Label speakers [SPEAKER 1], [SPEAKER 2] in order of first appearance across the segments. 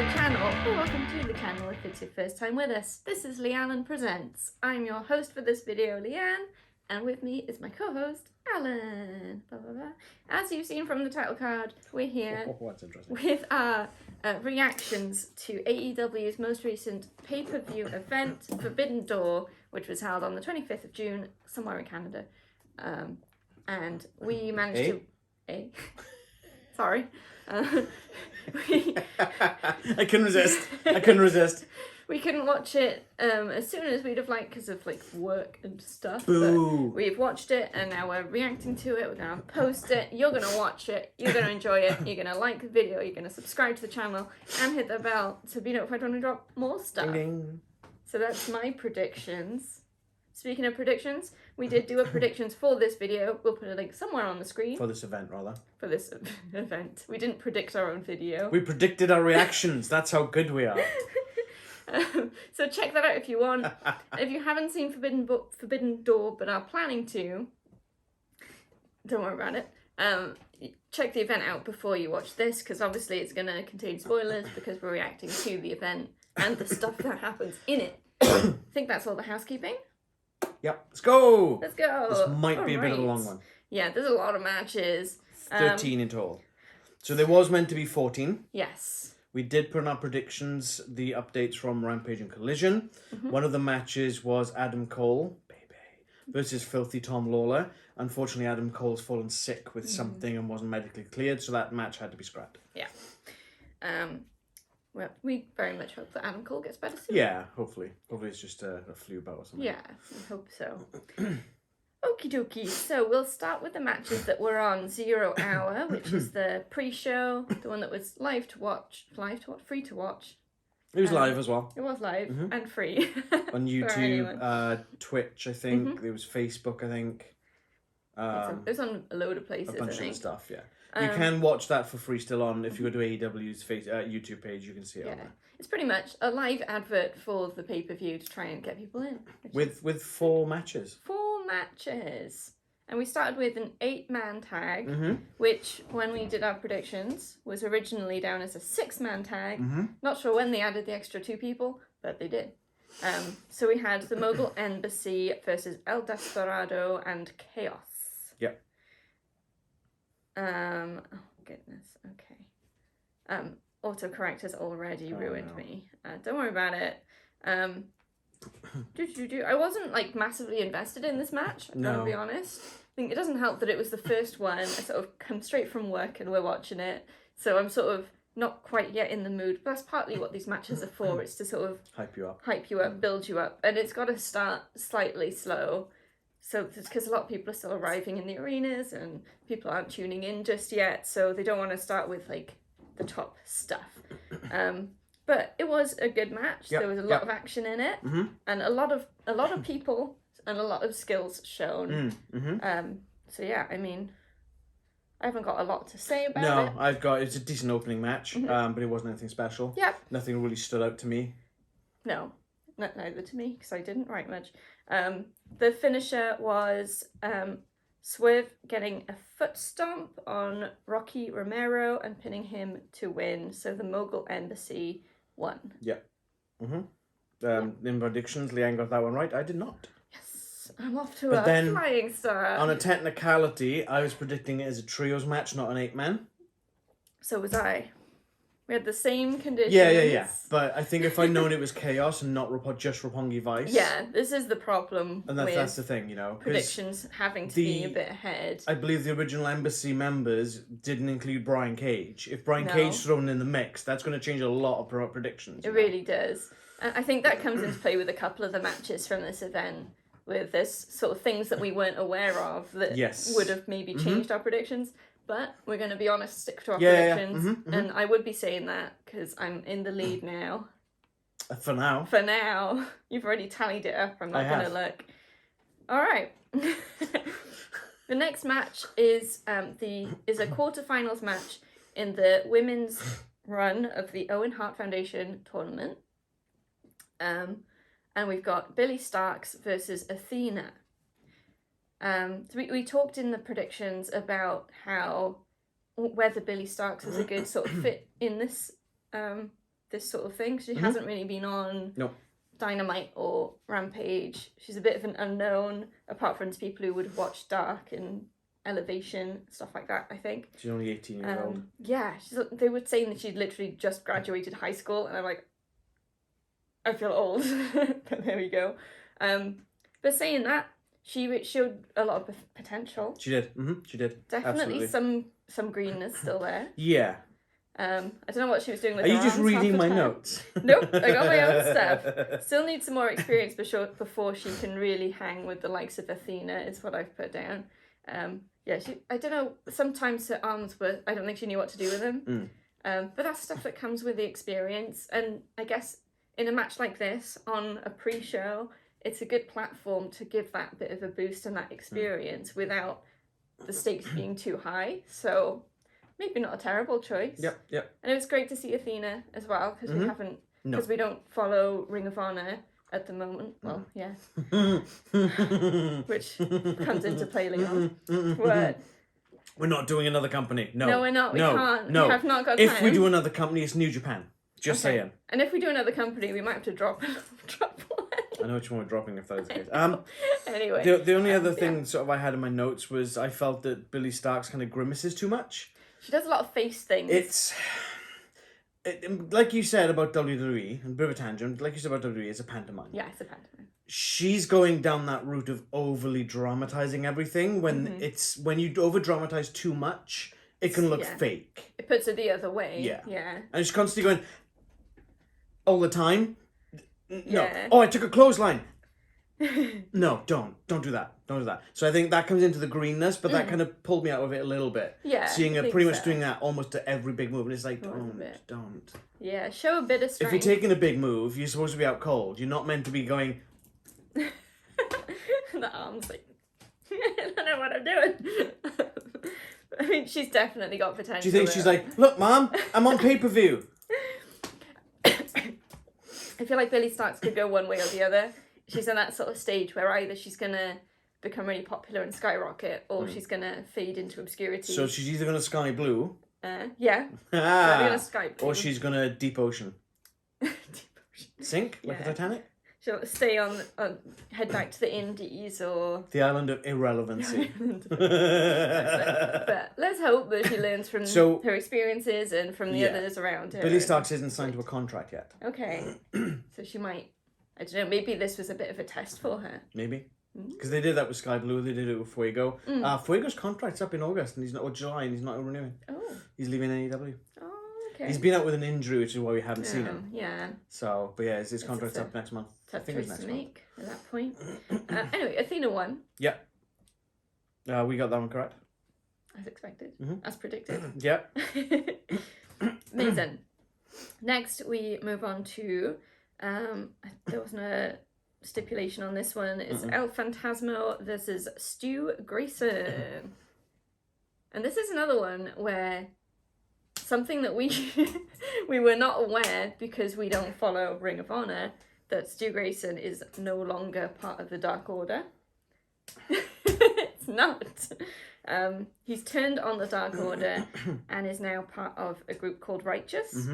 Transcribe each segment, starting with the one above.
[SPEAKER 1] the channel, or welcome to the channel if it's your first time with us. This is Leanne Presents. I'm your host for this video, Leanne, and with me is my co-host, Alan. Blah, blah, blah. As you've seen from the title card, we're here with our reactions to AEW's most recent pay-per-view event, Forbidden Door, which was held on the 25th of June, somewhere in Canada. And we managed to... Sorry. I
[SPEAKER 2] couldn't resist.
[SPEAKER 1] We couldn't watch it as soon as we'd have liked because of like work and stuff.
[SPEAKER 2] Boo.
[SPEAKER 1] But we've watched it and now we're reacting to it. We're going to post it. You're going to watch it. You're going to enjoy it. You're going to like the video. You're going to subscribe to the channel and hit the bell to be notified when we drop more stuff.
[SPEAKER 2] Ding.
[SPEAKER 1] So that's my predictions. Speaking of predictions, we did do a predictions for this video. We'll put a link somewhere on the screen.
[SPEAKER 2] For this event, rather.
[SPEAKER 1] For this event. We didn't predict our own video.
[SPEAKER 2] We predicted our reactions. That's how good we are.
[SPEAKER 1] So check that out if you want. If you haven't seen Forbidden Door but are planning to, don't worry about it. Check the event out before you watch this, because obviously it's going to contain spoilers because we're reacting to the event and the stuff that happens in it. I think that's all the housekeeping.
[SPEAKER 2] Yep, let's go!
[SPEAKER 1] Let's go!
[SPEAKER 2] This might be a bit of a long one.
[SPEAKER 1] Yeah, there's a lot of matches.
[SPEAKER 2] 13 in total. So there was meant to be 14.
[SPEAKER 1] Yes.
[SPEAKER 2] We did put in our predictions, the updates from Rampage and Collision. Mm-hmm. One of the matches was Adam Cole versus Filthy Tom Lawler. Unfortunately, Adam Cole's fallen sick with something and wasn't medically cleared, so that match had to be scrapped.
[SPEAKER 1] Yeah. Well, we very much hope that Adam Cole gets better soon.
[SPEAKER 2] Yeah, hopefully. Hopefully it's just a flu bout or something.
[SPEAKER 1] Yeah, I hope so. Okie dokie. So we'll start with the matches that were on 0 Hour, which is the pre-show, the one that was free to watch.
[SPEAKER 2] It was live as well.
[SPEAKER 1] It was live and free.
[SPEAKER 2] On YouTube, Twitch, I think. There was Facebook, I think.
[SPEAKER 1] It was on a load of places,
[SPEAKER 2] a bunch
[SPEAKER 1] of
[SPEAKER 2] stuff, yeah. You can watch that for free still on. If you go to AEW's YouTube page, you can see it on there.
[SPEAKER 1] It's pretty much a live advert for the pay-per-view to try and get people in.
[SPEAKER 2] With 4 matches.
[SPEAKER 1] 4 matches. And we started with an 8-man tag, which, when we did our predictions, was originally down as a 6-man tag. Not sure when they added the extra 2 people, but they did. So we had the Mogul Embassy versus El Desperado and Chaos.
[SPEAKER 2] Yep.
[SPEAKER 1] Oh goodness, okay. Autocorrect has already ruined me. Don't worry about it. I wasn't like massively invested in this match, I'm gonna be honest. I think it doesn't help that it was the first one. I sort of come straight from work and we're watching it, so I'm sort of not quite yet in the mood. But that's partly what these matches are for. It's to sort of hype you up, build you up, and it's got to start slightly slow. So it's because a lot of people are still arriving in the arenas and people aren't tuning in just yet, so they don't want to start with like the top stuff. But it was a good match. There was a lot of action in it, and a lot of people and a lot of skills shown. So yeah, I mean, I haven't got a lot to say about it.
[SPEAKER 2] No, it's a decent opening match, but it wasn't anything special.
[SPEAKER 1] Yep.
[SPEAKER 2] Nothing really stood out to me.
[SPEAKER 1] No, neither to me, because I didn't write much. The finisher was Swerve getting a foot stomp on Rocky Romero and pinning him to win. So the Mogul Embassy won.
[SPEAKER 2] Yeah. In predictions, Leanne got that one right. I did not.
[SPEAKER 1] Yes, I'm off to a flying start.
[SPEAKER 2] On a technicality, I was predicting it as a trios match, not an 8-man.
[SPEAKER 1] So was I. We had the same conditions.
[SPEAKER 2] Yeah. But I think if I'd known it was Chaos and not just Roppongi Vice.
[SPEAKER 1] Yeah, this is the problem.
[SPEAKER 2] And that's the thing, you know.
[SPEAKER 1] Predictions having to be a bit ahead.
[SPEAKER 2] I believe the original Embassy members didn't include Brian Cage. If Brian Cage's thrown in the mix, that's going to change a lot of predictions.
[SPEAKER 1] It really does. And I think that comes into play with a couple of the matches from this event, with this sort of things that we weren't aware of that would have maybe changed our predictions. But we're going to be honest, stick to our predictions. And I would be saying that because I'm in the lead now.
[SPEAKER 2] For now.
[SPEAKER 1] For now. You've already tallied it up. I'm not going to look. All right. The next match is a quarterfinals match in the women's run of the Owen Hart Foundation tournament. And we've got Billie Starkz versus Athena. So we talked in the predictions about whether Billie Starkz is a good sort of fit in this this sort of thing. She hasn't really been on Dynamite or Rampage. She's a bit of an unknown, apart from people who would watch Dark and Elevation, stuff like that, I think.
[SPEAKER 2] She's only 18 years old.
[SPEAKER 1] Yeah, they were saying that she'd literally just graduated high school, and I'm like, I feel old, but there we go. But saying that, she showed a lot of potential.
[SPEAKER 2] She did. She did.
[SPEAKER 1] Definitely some greenness still there.
[SPEAKER 2] Yeah.
[SPEAKER 1] I don't know what she was doing with
[SPEAKER 2] Are
[SPEAKER 1] her
[SPEAKER 2] you just
[SPEAKER 1] arms
[SPEAKER 2] reading
[SPEAKER 1] half the
[SPEAKER 2] my
[SPEAKER 1] time.
[SPEAKER 2] notes?
[SPEAKER 1] Nope, I got my own stuff. Still needs some more experience before she can really hang with the likes of Athena, is what I've put down. Yeah, I don't know, sometimes her arms I don't think she knew what to do with them. But that's stuff that comes with the experience. And I guess in a match like this, on a pre-show, it's a good platform to give that bit of a boost and that experience without the stakes being too high. So maybe not a terrible choice.
[SPEAKER 2] Yep.
[SPEAKER 1] And it was great to see Athena as well, because we don't follow Ring of Honor at the moment. Well, yeah. Which comes into play later on. What?
[SPEAKER 2] We're not doing another company. No,
[SPEAKER 1] we're not. We can't.
[SPEAKER 2] No.
[SPEAKER 1] We have not got time.
[SPEAKER 2] If we do another company, it's New Japan. Just saying.
[SPEAKER 1] And if we do another company, we might have to drop one.
[SPEAKER 2] I know which one we're dropping if that is the case.
[SPEAKER 1] Anyway.
[SPEAKER 2] The only other thing sort of I had in my notes was I felt that Billie Starkz kind of grimaces too much.
[SPEAKER 1] She does a lot of face things.
[SPEAKER 2] Like you said about WWE, and a bit of a tangent, like you said about WWE, it's a pantomime.
[SPEAKER 1] Yeah, it's a pantomime.
[SPEAKER 2] She's going down that route of overly dramatizing everything. When you over dramatize too much, it can look fake.
[SPEAKER 1] It puts it the other way.
[SPEAKER 2] Yeah. And she's constantly going all the time. No.
[SPEAKER 1] Yeah.
[SPEAKER 2] Oh, I took a clothesline. No, don't do that. Don't do that. So I think that comes into the greenness, but that kind of pulled me out of it a little bit.
[SPEAKER 1] Yeah.
[SPEAKER 2] Seeing her pretty much doing that almost to every big move, and it's like, don't.
[SPEAKER 1] Yeah, show a bit of strength.
[SPEAKER 2] If you're taking a big move, you're supposed to be out cold. You're not meant to be going.
[SPEAKER 1] The arms like, I don't know what I'm doing. I mean, she's definitely got potential.
[SPEAKER 2] Do you think she's like, look, Mom, I'm on pay-per-view?
[SPEAKER 1] I feel like Billie Starkz could go one way or the other. She's in that sort of stage where either she's going to become really popular and skyrocket, or she's going to fade into obscurity.
[SPEAKER 2] So she's either going to sky blue.
[SPEAKER 1] Yeah. Gonna sky blue.
[SPEAKER 2] Or she's going to deep ocean.
[SPEAKER 1] Deep ocean.
[SPEAKER 2] Sink? Like a Titanic?
[SPEAKER 1] She'll stay head back to the Indies or...
[SPEAKER 2] The island of irrelevancy.
[SPEAKER 1] But let's hope that she learns from her experiences and from the others around her.
[SPEAKER 2] Billie Starkz isn't signed to a contract yet.
[SPEAKER 1] Okay. So she might... I don't know, maybe this was a bit of a test for her.
[SPEAKER 2] Maybe. Because they did that with Sky Blue, they did it with Fuego. Fuego's contract's up in August, and or July, and he's not renewing.
[SPEAKER 1] Oh.
[SPEAKER 2] He's leaving AEW.
[SPEAKER 1] Oh, okay.
[SPEAKER 2] He's been out with an injury, which is why we haven't seen him.
[SPEAKER 1] Yeah.
[SPEAKER 2] So, but yeah, his contract's up next month. I think it's next month.
[SPEAKER 1] At that point. Anyway, Athena won.
[SPEAKER 2] Yeah. We got that one correct.
[SPEAKER 1] As expected. As predicted.
[SPEAKER 2] Yeah.
[SPEAKER 1] Amazing. Next, we move on to... there wasn't a stipulation on this one. It's El Phantasmo versus Stu Grayson. And this is another one where something that we we were not aware, because we don't follow Ring of Honor, that Stu Grayson is no longer part of the Dark Order. It's not. He's turned on the Dark Order and is now part of a group called Righteous.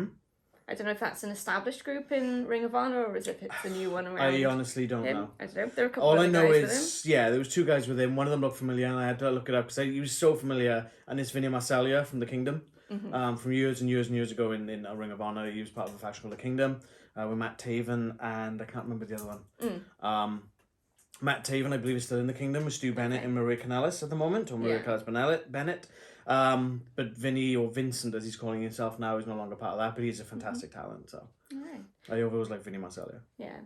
[SPEAKER 1] I don't know if that's an established group in Ring of Honor or if it's a new one around.
[SPEAKER 2] I honestly don't know.
[SPEAKER 1] I don't know. There are a couple
[SPEAKER 2] All
[SPEAKER 1] of
[SPEAKER 2] I know
[SPEAKER 1] guys
[SPEAKER 2] is, there was two guys with him. One of them looked familiar, and I had to look it up because he was so familiar. And it's Vinny Marseglia from the Kingdom, from years and years and years ago in Ring of Honor. He was part of a faction called the Kingdom with Matt Taven, and I can't remember the other one. Matt Taven, I believe, is still in the Kingdom with Stu Bennett and Maria Canales at the moment, or Maria Canales Bennett. But Vinny, or Vincent as he's calling himself now, is no longer part of that, but he's a fantastic talent. So I always like Vinny Marseglia.
[SPEAKER 1] Yeah.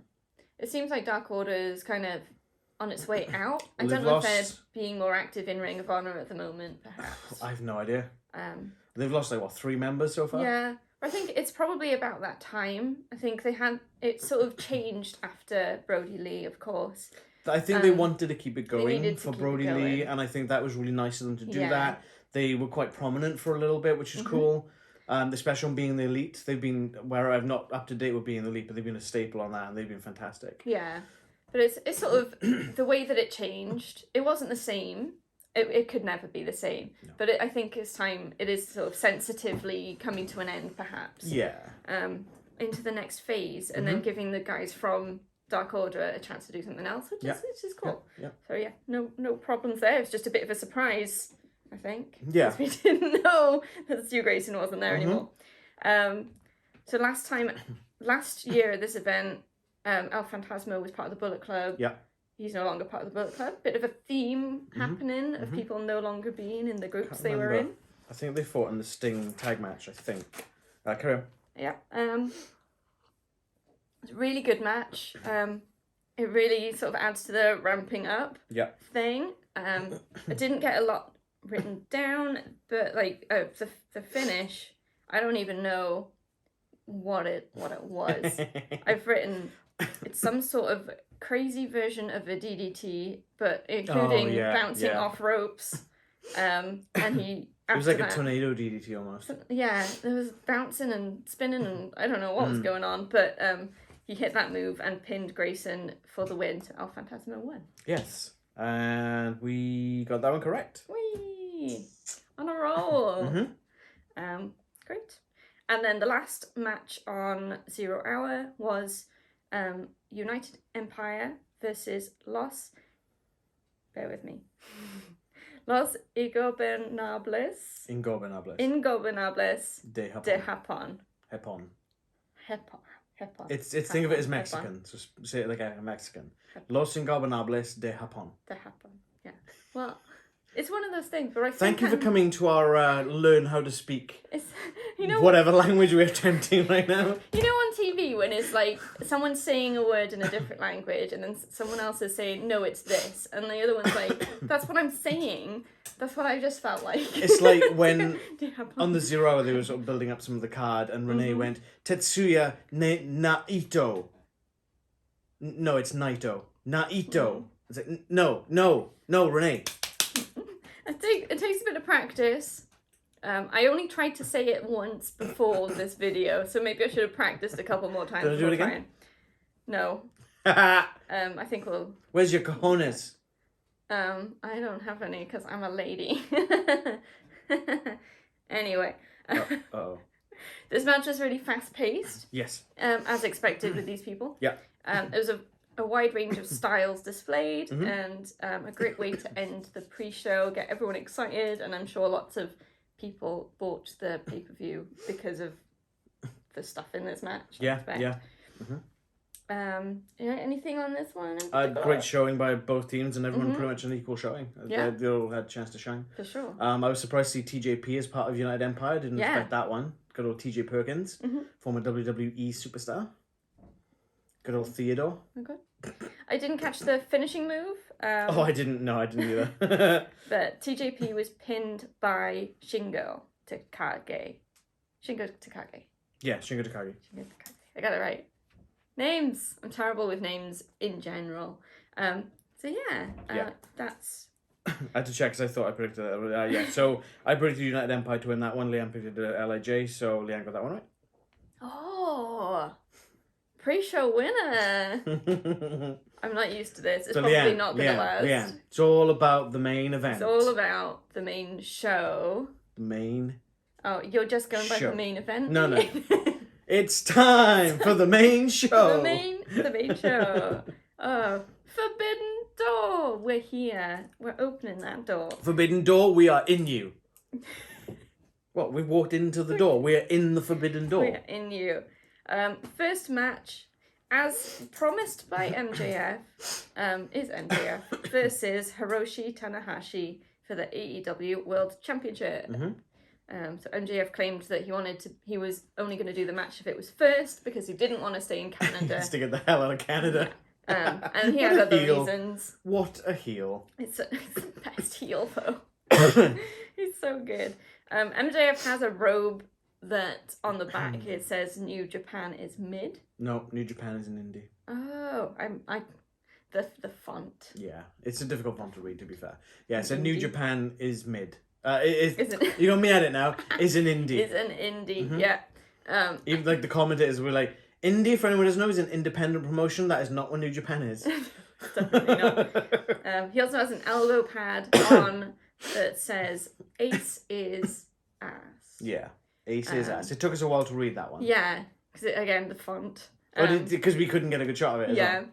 [SPEAKER 1] It seems like Dark Order is kind of on its way out. I don't know if they're being more active in Ring of Honor at the moment, perhaps.
[SPEAKER 2] I have no idea. They've lost, 3 members so far?
[SPEAKER 1] Yeah. I think it's probably about that time. I think it sort of changed after Brody Lee, of course.
[SPEAKER 2] I think they wanted to keep it going for Brody Lee, and I think that was really nice of them to do that. They were quite prominent for a little bit, which is cool. Especially on being the Elite. They've been, where I'm not up to date with being the Elite, but they've been a staple on that, and they've been fantastic.
[SPEAKER 1] Yeah. But it's sort of, the way that it changed, it wasn't the same. It could never be the same. No. But I think it's time, it is sort of sensitively coming to an end, perhaps.
[SPEAKER 2] Yeah.
[SPEAKER 1] into the next phase, and then giving the guys from Dark Order a chance to do something else, which is cool.
[SPEAKER 2] Yeah.
[SPEAKER 1] So yeah, no problems there. It's just a bit of a surprise, I think.
[SPEAKER 2] Yeah.
[SPEAKER 1] Because we didn't know that Stu Grayson wasn't there anymore. So last year at this event, El Phantasmo was part of the Bullet Club.
[SPEAKER 2] Yeah.
[SPEAKER 1] He's no longer part of the Bullet Club. Bit of a theme happening of people no longer being in the groups they were in.
[SPEAKER 2] I think they fought in the Sting tag match, I think. Carry on.
[SPEAKER 1] Yeah. It's a really good match. It really sort of adds to the ramping up thing. I didn't get a lot written down, but like the finish, I don't even know what it was. I've written it's some sort of crazy version of a DDT, but including bouncing off ropes. And he
[SPEAKER 2] it was like a tornado DDT almost.
[SPEAKER 1] Yeah, there was bouncing and spinning and I don't know what was going on, but he hit that move and pinned Grayson for the win, so El Phantasmo won.
[SPEAKER 2] Yes, and we got that one correct.
[SPEAKER 1] Whee! On a roll. Great. And then the last match on 0 Hour was United Empire versus Los Ingobernables de Japon.
[SPEAKER 2] It's think of it as Mexican, so say it like a Mexican. Los Ingobernables de Japon.
[SPEAKER 1] Yeah. Well, it's one of those things, but I think
[SPEAKER 2] Thank you for coming to our learn how to speak
[SPEAKER 1] you know
[SPEAKER 2] whatever language we're attempting right now.
[SPEAKER 1] You know on TV when it's like someone's saying a word in a different language and then someone else is saying, no, it's this. And the other one's like, that's what I'm saying. That's what I just felt like.
[SPEAKER 2] It's like when on the 0 Hour they were sort of building up some of the card and Renee went, Tetsuya Naito. No, it's Naito. Naito. It's like, no, Renee.
[SPEAKER 1] It takes a bit of practice. I only tried to say it once before this video, so maybe I should have practiced a couple more times.
[SPEAKER 2] Gonna do it again?
[SPEAKER 1] No. I think we'll...
[SPEAKER 2] Where's your cojones?
[SPEAKER 1] I don't have any because I'm a lady. Anyway.
[SPEAKER 2] Uh-oh.
[SPEAKER 1] This match is really fast-paced.
[SPEAKER 2] Yes.
[SPEAKER 1] As expected with these people.
[SPEAKER 2] Yeah.
[SPEAKER 1] There was a wide range of styles displayed and a great way to end the pre-show, get everyone excited, and I'm sure lots of people bought the pay-per-view because of the stuff in this match.
[SPEAKER 2] Yeah.
[SPEAKER 1] Anything on this one?
[SPEAKER 2] Great showing by both teams and everyone pretty much an equal showing.
[SPEAKER 1] Yeah.
[SPEAKER 2] They all had a chance to shine.
[SPEAKER 1] For sure.
[SPEAKER 2] I was surprised to see TJP as part of United Empire. Didn't expect that one. Good old TJ Perkins, former WWE superstar. Good old Theodore.
[SPEAKER 1] Okay. I didn't catch the finishing move.
[SPEAKER 2] I didn't either.
[SPEAKER 1] But TJP was pinned by Shingo Takagi. Yeah,
[SPEAKER 2] Shingo Takagi.
[SPEAKER 1] I got it right. Names. I'm terrible with names in general. That's...
[SPEAKER 2] I had to check because I thought I predicted that. So I predicted United Empire to win that one. Leanne predicted LIJ, so Leanne got that one right.
[SPEAKER 1] Oh, pre-show winner. I'm not used to this. It's
[SPEAKER 2] so
[SPEAKER 1] probably
[SPEAKER 2] Leanne,
[SPEAKER 1] not going to last.
[SPEAKER 2] Leanne, it's all about the main event.
[SPEAKER 1] It's all about the main show.
[SPEAKER 2] The main
[SPEAKER 1] Oh, you're just going by the main event?
[SPEAKER 2] No. It's time for the main show.
[SPEAKER 1] The main show. Oh, Forbidden Door. We're here. We're opening that door.
[SPEAKER 2] Forbidden Door, we are in you. What? We walked into the door. We're in the Forbidden Door.
[SPEAKER 1] We're in you. First match, as promised by MJF, is MJF versus Hiroshi Tanahashi for the AEW World Championship. So MJF claimed that he was only going to do the match if it was first because he didn't want to stay in Canada.
[SPEAKER 2] Just to get the hell out of Canada.
[SPEAKER 1] And he had other reasons.
[SPEAKER 2] What a heel.
[SPEAKER 1] It's the best heel though. He's so good. MJF has a robe that on the back it says New Japan is mid.
[SPEAKER 2] No, New Japan is an indie.
[SPEAKER 1] Oh, the font.
[SPEAKER 2] Yeah, it's a difficult font to read to be fair. Yeah, so New Japan is mid. You got me at it now. Is an indie.
[SPEAKER 1] Is an indie. Yeah.
[SPEAKER 2] Even like the commentators were like, indie, for anyone who doesn't know, is an independent promotion. That is not what New Japan is.
[SPEAKER 1] Definitely not. He also has an elbow pad on that says Ace is ass.
[SPEAKER 2] Yeah, Ace is ass. It took us a while to read that one.
[SPEAKER 1] Yeah. because again the font.
[SPEAKER 2] Because we couldn't get a good shot of it.
[SPEAKER 1] Yeah,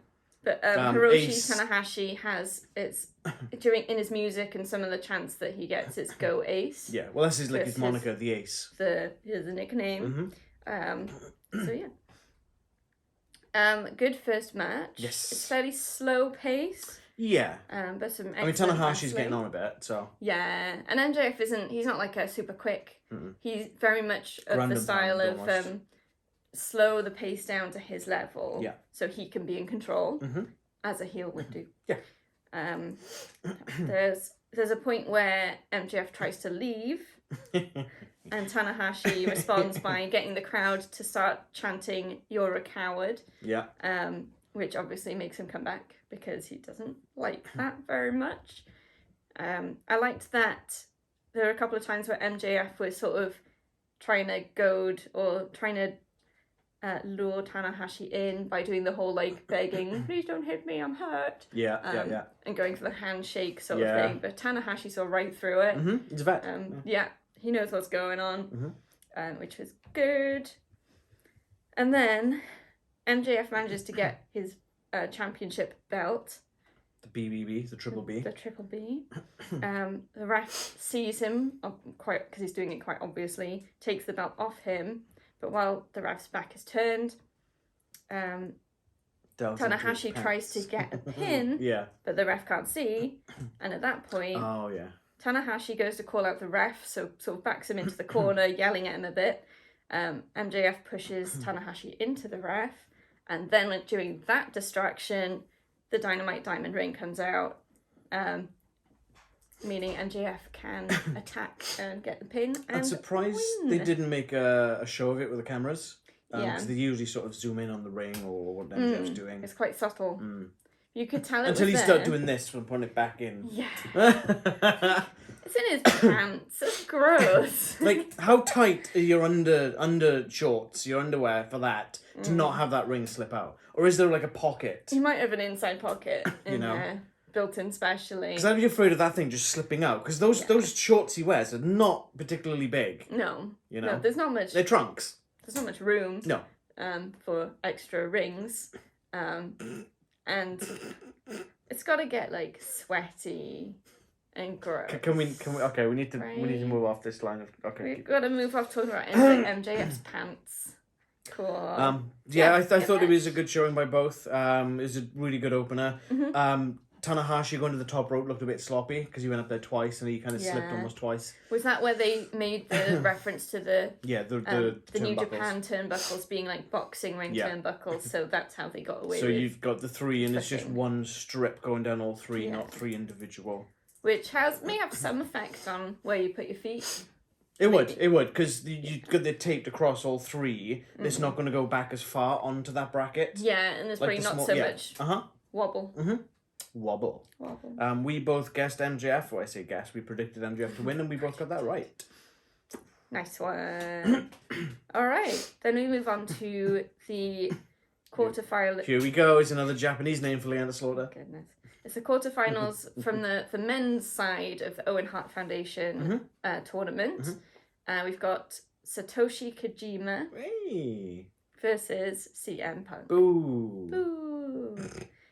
[SPEAKER 1] but Hiroshi
[SPEAKER 2] Ace.
[SPEAKER 1] Tanahashi has in his music and some of the chants that he gets. It's Go Ace.
[SPEAKER 2] Yeah, well, this is like his moniker, the Ace.
[SPEAKER 1] The nickname. So yeah. Good first match.
[SPEAKER 2] Yes.
[SPEAKER 1] It's fairly slow pace.
[SPEAKER 2] Yeah.
[SPEAKER 1] But some.
[SPEAKER 2] Tanahashi's getting on a bit, so.
[SPEAKER 1] Yeah, and MJF isn't. He's not like a super quick. He's very much of the style of slow the pace down to his level.
[SPEAKER 2] Yeah.
[SPEAKER 1] So he can be in control, as a heel would do.
[SPEAKER 2] Yeah.
[SPEAKER 1] There's a point where MJF tries to leave, and Tanahashi responds by getting the crowd to start chanting "You're a coward."
[SPEAKER 2] Yeah.
[SPEAKER 1] Which obviously makes him come back because he doesn't like that very much. I liked that there were a couple of times where MJF was sort of trying to goad or trying to lure Tanahashi in by doing the whole like begging, please don't hit me, I'm hurt.
[SPEAKER 2] Yeah.
[SPEAKER 1] And going for the handshake sort of thing. But Tanahashi saw right through it.
[SPEAKER 2] He's a vet.
[SPEAKER 1] He knows what's going on, which was good. And then MJF manages to get his championship belt.
[SPEAKER 2] The BBB, the Triple B.
[SPEAKER 1] The Triple B. The ref sees him, quite because he's doing it quite obviously, takes the belt off him. But while the ref's back is turned, Tanahashi tries to get a pin, but the ref can't see. And at that point, Tanahashi goes to call out the ref, so sort of backs him into the corner, yelling at him a bit. MJF pushes Tanahashi into the ref, and then during that distraction, the Dynamite Diamond Ring comes out, meaning MJF can attack and get the pin.
[SPEAKER 2] I'm surprised they didn't make a show of it with the cameras. Because they usually sort of zoom in on the ring or what MJF's doing.
[SPEAKER 1] It's quite subtle. You could tell it
[SPEAKER 2] until
[SPEAKER 1] was
[SPEAKER 2] he
[SPEAKER 1] there.
[SPEAKER 2] started doing this and putting it back in.
[SPEAKER 1] Yeah. It's in his pants. It's gross.
[SPEAKER 2] Like, how tight are your under shorts, your underwear for that, to not have that ring slip out? Or is there like a pocket?
[SPEAKER 1] You might have an inside pocket in there, built in specially.
[SPEAKER 2] Because I'd be afraid of that thing just slipping out. Because those shorts he wears are not particularly big.
[SPEAKER 1] No.
[SPEAKER 2] You know?
[SPEAKER 1] No, there's not much.
[SPEAKER 2] They're trunks.
[SPEAKER 1] There's not much room.
[SPEAKER 2] No.
[SPEAKER 1] For extra rings. And it's got to get like sweaty and gross.
[SPEAKER 2] Can we? Okay, we need to move off this line of. Okay.
[SPEAKER 1] We've got to move off talking about MJF's pants. Cool.
[SPEAKER 2] I thought it was a good showing by both. It was a really good opener. Tanahashi going to the top rope looked a bit sloppy because he went up there twice and he kind of slipped almost twice.
[SPEAKER 1] Was that where they made the reference to the
[SPEAKER 2] the
[SPEAKER 1] New Japan turnbuckles being like boxing ring turnbuckles? So that's how they got away.
[SPEAKER 2] So you've got the three, and it's just one strip going down all three, not three individual.
[SPEAKER 1] Which may have some effect on where you put your feet.
[SPEAKER 2] It would, because you've got the taped across all three. It's not going to go back as far onto that bracket.
[SPEAKER 1] Yeah, and there's probably not so much wobble.
[SPEAKER 2] Wobble. We both guessed MJF. Well, I say guess. We predicted MJF to win, and we both got that right.
[SPEAKER 1] Nice one. All right, then we move on to the quarterfinal.
[SPEAKER 2] Here we go. It's another Japanese name for Leander Slaughter.
[SPEAKER 1] Goodness. It's the quarterfinals from the men's side of the Owen Hart Foundation tournament. We've got Satoshi Kojima versus CM Punk.
[SPEAKER 2] Boo.
[SPEAKER 1] Boo.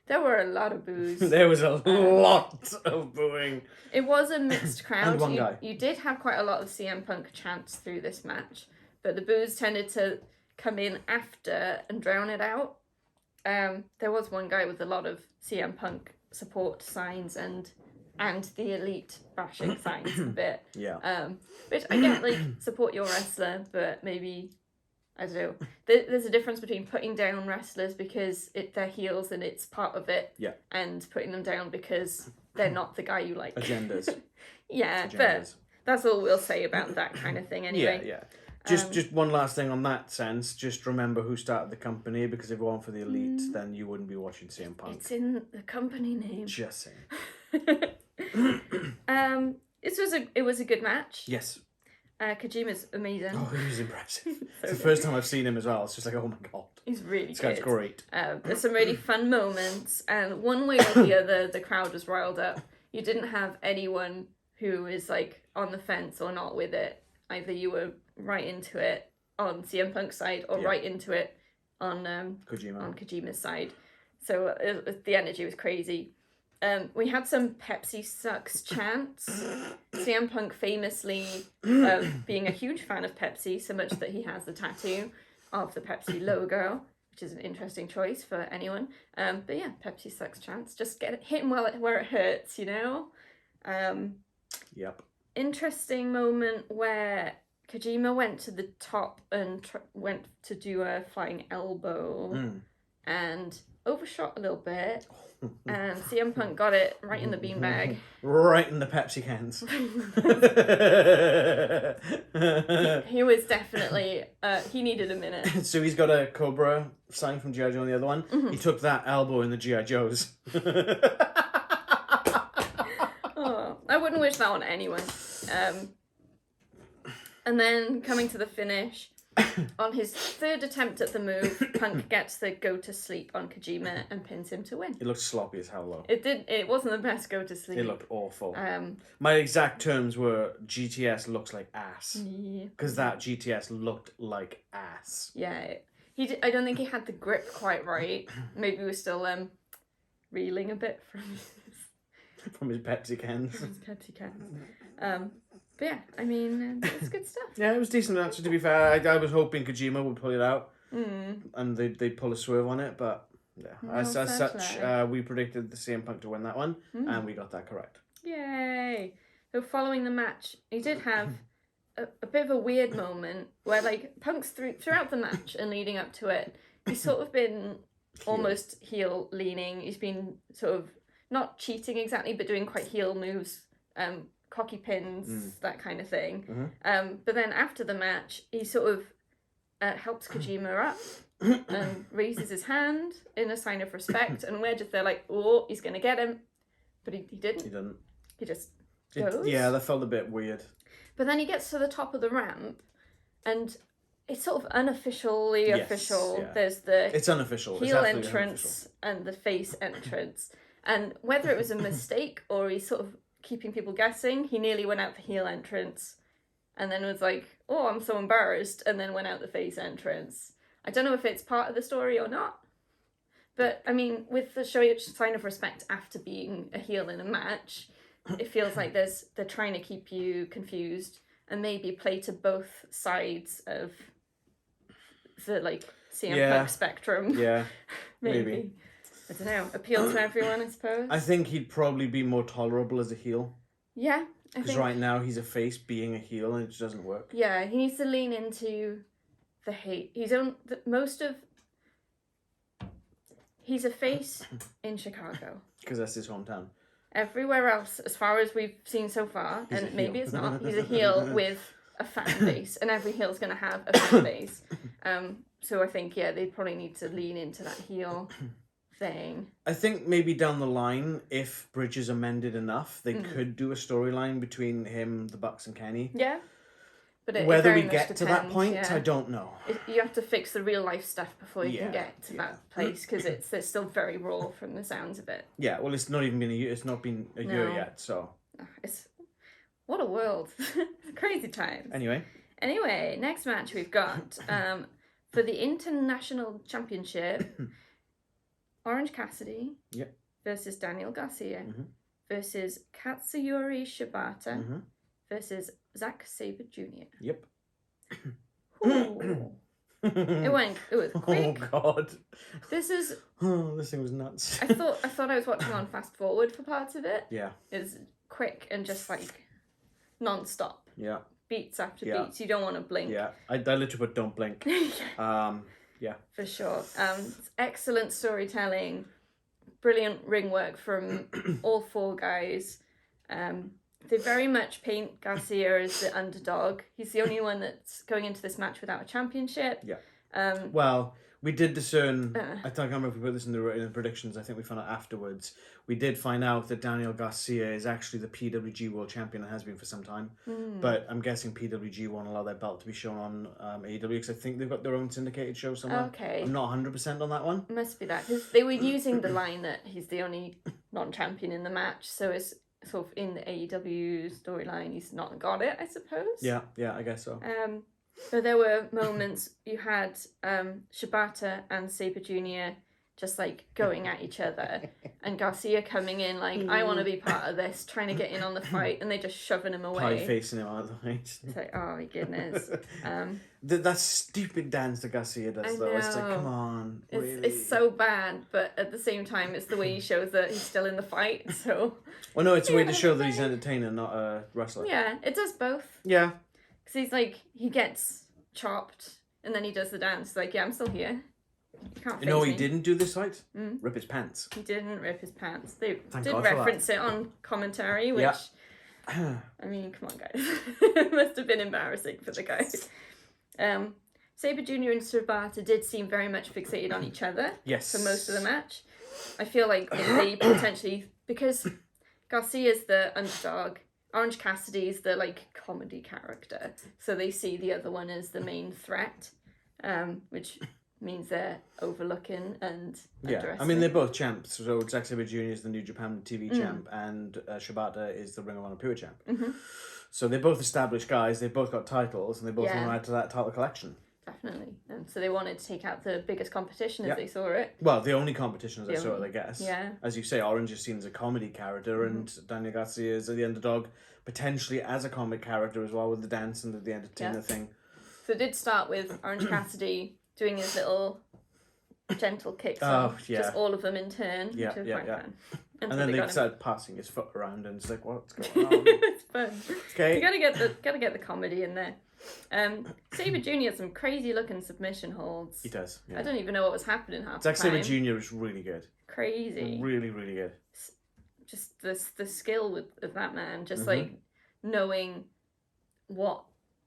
[SPEAKER 1] There were a lot of boos.
[SPEAKER 2] There was a lot of booing.
[SPEAKER 1] It was a mixed crowd.
[SPEAKER 2] And one guy.
[SPEAKER 1] You did have quite a lot of CM Punk chants through this match, but the boos tended to come in after and drown it out. There was one guy with a lot of CM Punk support signs and the elite bashing signs a bit.
[SPEAKER 2] Yeah.
[SPEAKER 1] Which I get, like, support your wrestler, but maybe, I don't know. There's a difference between putting down wrestlers because they're heels and it's part of it, and putting them down because they're not the guy you like.
[SPEAKER 2] Agendas.
[SPEAKER 1] But that's all we'll say about that kind of thing anyway.
[SPEAKER 2] Yeah. Just one last thing on that sense. Just remember who started the company, because if it weren't for the elite, then you wouldn't be watching CM Punk.
[SPEAKER 1] It's in the company name.
[SPEAKER 2] Just saying.
[SPEAKER 1] It was a good match.
[SPEAKER 2] Yes.
[SPEAKER 1] Kojima's amazing.
[SPEAKER 2] Oh, he was impressive. It's the first time I've seen him as well. It's just like, oh my god.
[SPEAKER 1] He's really
[SPEAKER 2] this
[SPEAKER 1] good.
[SPEAKER 2] This guy's great.
[SPEAKER 1] There's some really fun moments, and one way or the other, the crowd was riled up. You didn't have anyone who is like on the fence or not with it. Either you were right into it on CM Punk's side or right into it on Kojima's side. So the energy was crazy. We had some Pepsi sucks chants. CM Punk famously being a huge fan of Pepsi, so much that he has the tattoo of the Pepsi logo, which is an interesting choice for anyone. But yeah, Pepsi sucks chants. Just hit him where it hurts, you know?
[SPEAKER 2] Yep.
[SPEAKER 1] Interesting moment where Kojima went to the top and went to do a flying elbow and overshot a little bit. And CM Punk got it right in the beanbag.
[SPEAKER 2] Right in the Pepsi cans.
[SPEAKER 1] he was definitely, he needed a minute.
[SPEAKER 2] So he's got a Cobra sign from G.I. Joe on the other one. Mm-hmm. He took that elbow in the G.I. Joes.
[SPEAKER 1] Oh, I wouldn't wish that on anyone. And then coming to the finish, on his third attempt at the move, Punk gets the go to sleep on Kojima and pins him to win.
[SPEAKER 2] It looked sloppy as hell though.
[SPEAKER 1] It wasn't the best go to sleep.
[SPEAKER 2] It looked awful. My exact terms were GTS looks like ass. Because that GTS looked like ass.
[SPEAKER 1] Yeah. I don't think he had the grip quite right. Maybe he was still reeling a bit
[SPEAKER 2] from his Pepsi cans.
[SPEAKER 1] But yeah, I mean, it's good stuff.
[SPEAKER 2] Yeah, it was decent actually, to be fair. I was hoping Kojima would pull it out. And they'd pull a swerve on it, but yeah. As such, we predicted the CM Punk to win that one, and we got that correct.
[SPEAKER 1] Yay! So following the match, he did have a bit of a weird moment where, like, Punk's throughout the match and leading up to it, he's sort of been almost heel leaning. He's been sort of not cheating exactly, but doing quite heel moves, cocky pins, that kind of thing. But then after the match, he sort of helps Kojima up and raises his hand in a sign of respect. And we're just there like, oh, he's going to get him. But he didn't.
[SPEAKER 2] He didn't.
[SPEAKER 1] He just goes.
[SPEAKER 2] Yeah, that felt a bit weird.
[SPEAKER 1] But then he gets to the top of the ramp and it's sort of unofficially official.
[SPEAKER 2] Yeah.
[SPEAKER 1] There's the
[SPEAKER 2] it's unofficial.
[SPEAKER 1] heel entrance and the face entrance. And whether it was a mistake or he's sort of keeping people guessing, he nearly went out the heel entrance and then was like, oh, I'm so embarrassed, and then went out the face entrance. I don't know if it's part of the story or not, but I mean, with the sign of respect after being a heel in a match, it feels like they're trying to keep you confused and maybe play to both sides of the like CM Punk spectrum.
[SPEAKER 2] Yeah,
[SPEAKER 1] maybe. I don't know. Appeal to everyone, I suppose.
[SPEAKER 2] I think he'd probably be more tolerable as a heel.
[SPEAKER 1] Yeah,
[SPEAKER 2] because right now he's a face being a heel and it just doesn't work.
[SPEAKER 1] Yeah, he needs to lean into the hate. He's a face in Chicago. Because
[SPEAKER 2] that's his hometown.
[SPEAKER 1] Everywhere else, as far as we've seen so far, and maybe it's not, he's a heel with a fan base, and every heel's going to have a fan base. So I think, they probably need to lean into that heel thing.
[SPEAKER 2] I think maybe down the line, if Bridges amended enough, they could do a storyline between him, the Bucks, and Kenny.
[SPEAKER 1] Yeah. But
[SPEAKER 2] whether we get to that point, I don't know.
[SPEAKER 1] You have to fix the real life stuff before you can get to that place, because it's still very raw from the sounds of it. Yeah, well, it's not even been a year. It's not been a year yet, so. What a world! Crazy times. Anyway, next match we've got for the International Championship. Orange Cassidy versus Daniel Garcia versus Katsuyori Shibata versus Zack Sabre Jr. Yep. It was quick.
[SPEAKER 2] Oh God.
[SPEAKER 1] This
[SPEAKER 2] thing was nuts.
[SPEAKER 1] I thought I was watching on fast forward for parts of it.
[SPEAKER 2] Yeah.
[SPEAKER 1] It's quick and just like non-stop.
[SPEAKER 2] Yeah.
[SPEAKER 1] Beats after beats. You don't want to blink.
[SPEAKER 2] Yeah. I literally put don't blink. Yeah.
[SPEAKER 1] For sure. Excellent storytelling, brilliant ring work from all four guys. They very much paint Garcia as the underdog. He's the only one that's going into this match without a championship.
[SPEAKER 2] Yeah. Well, we did discern, I can't remember if we put this in the predictions, I think we found out afterwards. We did find out that Daniel Garcia is actually the PWG World Champion and has been for some time. But I'm guessing PWG won't allow their belt to be shown on AEW because I think they've got their own syndicated show somewhere.
[SPEAKER 1] Okay.
[SPEAKER 2] I'm not 100% on that one.
[SPEAKER 1] Must be that, because they were using the line that he's the only non-champion in the match, so it's sort of in the AEW storyline he's not got it, I suppose.
[SPEAKER 2] Yeah, I guess so.
[SPEAKER 1] But there were moments you had Shibata and Sabre Jr. just like going at each other, and Garcia coming in like, I want to be part of this, trying to get in on the fight, and they just shoving him away.
[SPEAKER 2] Pie facing him out of the way.
[SPEAKER 1] It's like, oh my goodness.
[SPEAKER 2] That stupid dance that Garcia does, though. It's like, come on. Really?
[SPEAKER 1] It's so bad, but at the same time, it's the way he shows that he's still in the fight, so...
[SPEAKER 2] Well, no, it's a way to show that he's an entertainer, not a wrestler.
[SPEAKER 1] Yeah, it does both.
[SPEAKER 2] Yeah.
[SPEAKER 1] Because he's like, he gets chopped, and then he does the dance. Like, yeah, I'm still here. You can't face
[SPEAKER 2] he
[SPEAKER 1] me.
[SPEAKER 2] didn't do this fight? Rip his pants.
[SPEAKER 1] He didn't rip his pants. They
[SPEAKER 2] Thank
[SPEAKER 1] did
[SPEAKER 2] God
[SPEAKER 1] reference it on commentary, which...
[SPEAKER 2] Yeah.
[SPEAKER 1] I mean, come on, guys. It must have been embarrassing for the guys. Sabre Jr. and Shibata did seem very much fixated on each other for most of the match. I feel like they potentially... Because Garcia's the underdog, Orange Cassidy's the, like, comedy character. So they see the other one as the main threat, which... means they're overlooking and underestimating.
[SPEAKER 2] I mean, they're both champs. So Zack Sabre Jr. is the New Japan TV champ, and Shibata is the Ring of Honor Pure champ. So they're both established guys. They've both got titles, and they both want to add to that title collection.
[SPEAKER 1] Definitely. And so they wanted to take out the biggest competition as they saw it.
[SPEAKER 2] Well, the only competition as they saw it, I guess.
[SPEAKER 1] Yeah.
[SPEAKER 2] As you say, Orange is seen as a comedy character, and Daniel Garcia is the underdog, potentially as a comic character as well, with the dance and the entertainer thing.
[SPEAKER 1] So it did start with Orange Cassidy doing his little gentle kicks off, just all of them in turn.
[SPEAKER 2] And then they started passing his foot around, and it's like, what's going on?
[SPEAKER 1] It's fun.
[SPEAKER 2] Okay.
[SPEAKER 1] You gotta get the comedy in there. Sabre Jr. has some crazy looking submission holds.
[SPEAKER 2] He does. Yeah.
[SPEAKER 1] I don't even know what was happening half the
[SPEAKER 2] Zack
[SPEAKER 1] time.
[SPEAKER 2] Sabre Jr. is really good.
[SPEAKER 1] Crazy.
[SPEAKER 2] Really, really good.
[SPEAKER 1] Just the skill of that man, just like knowing what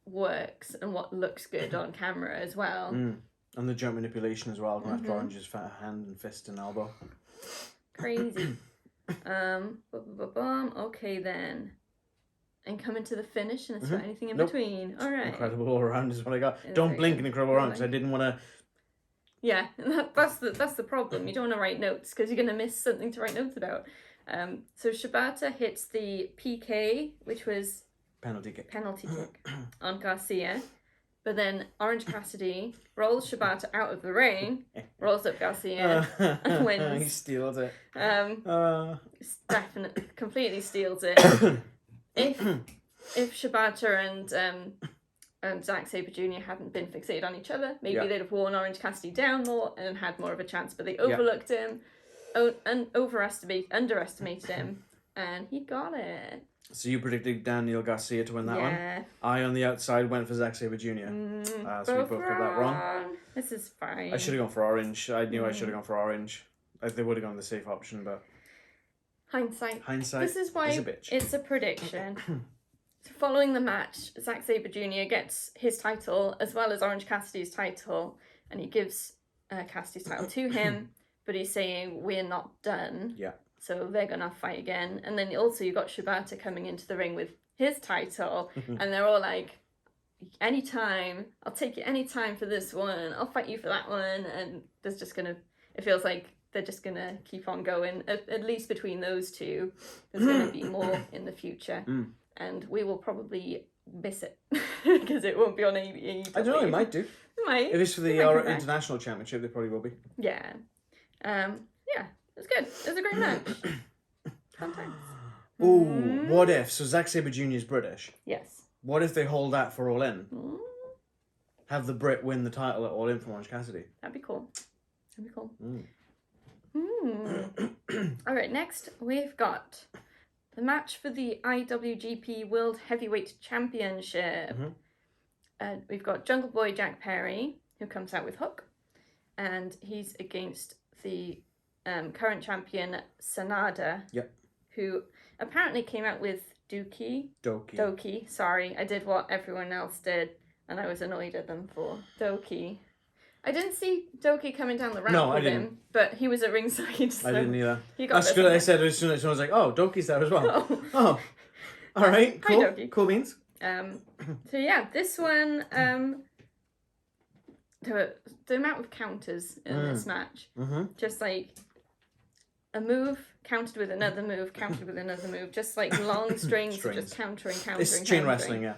[SPEAKER 1] works and what looks good on camera as well.
[SPEAKER 2] And the jump manipulation as well, going after Orange's hand and fist and elbow.
[SPEAKER 1] Crazy. Okay then. And coming to the finish, and it's not anything in between. All right.
[SPEAKER 2] Incredible all around is what I got. Don't blink in incredible all around, because I didn't want to...
[SPEAKER 1] Yeah, that's the problem. You don't want to write notes, because you're going to miss something to write notes about. So Shibata hits the PK, which was...
[SPEAKER 2] Penalty kick
[SPEAKER 1] on Garcia. But then Orange Cassidy rolls Shibata out of the ring, rolls up Garcia, and wins.
[SPEAKER 2] He steals it.
[SPEAKER 1] Definitely, completely steals it. If Shibata and Zack Sabre Jr. hadn't been fixated on each other, maybe they'd have worn Orange Cassidy down more and had more of a chance. But they overlooked him, and underestimated him, and he got it.
[SPEAKER 2] So you predicted Daniel Garcia to win that one? I, on the outside, went for Zack Sabre Jr. So we both got that wrong.
[SPEAKER 1] This is fine.
[SPEAKER 2] I should have gone for Orange. I knew I should have gone for Orange. They would have gone the safe option, but...
[SPEAKER 1] Hindsight.
[SPEAKER 2] This
[SPEAKER 1] is why it's a prediction. So following the match, Zack Sabre Jr. gets his title as well as Orange Cassidy's title, and he gives Cassidy's title to him, but he's saying, we're not done.
[SPEAKER 2] Yeah. So
[SPEAKER 1] they're going to fight again. And then also you got Shibata coming into the ring with his title. And they're all like, anytime. I'll take you anytime for this one. I'll fight you for that one. And there's just going to... It feels like they're just going to keep on going. At least between those two. There's going to be more in the future. And we will probably miss it. Because it won't be on AEW.
[SPEAKER 2] I don't know, it might do.
[SPEAKER 1] It might.
[SPEAKER 2] If it's for the International Championship, they probably will be.
[SPEAKER 1] Yeah. It was good. It was a great match. Fun times.
[SPEAKER 2] Ooh, what if? So Zack Sabre Jr. is British.
[SPEAKER 1] Yes.
[SPEAKER 2] What if they hold that for All In? Have the Brit win the title at All In from Orange Cassidy?
[SPEAKER 1] That'd be cool. All right, next we've got the match for the IWGP World Heavyweight Championship. We've got Jungle Boy Jack Perry, who comes out with Hook, and he's against the current champion Sanada, who apparently came out with Doki. Sorry, I did what everyone else did, and I was annoyed at them for Doki. I didn't see Doki coming down the ramp with him, but he was at ringside. So
[SPEAKER 2] I didn't either.
[SPEAKER 1] That's
[SPEAKER 2] good. I said as soon as I was like, "Oh, Doki's there as well." Oh, all right, cool.
[SPEAKER 1] Hi, Doki.
[SPEAKER 2] Cool beans.
[SPEAKER 1] So yeah, this one. The amount of counters in this match, just like a move countered with another move, countered with another move, just like long strings of just countering.
[SPEAKER 2] It's chain wrestling, yeah.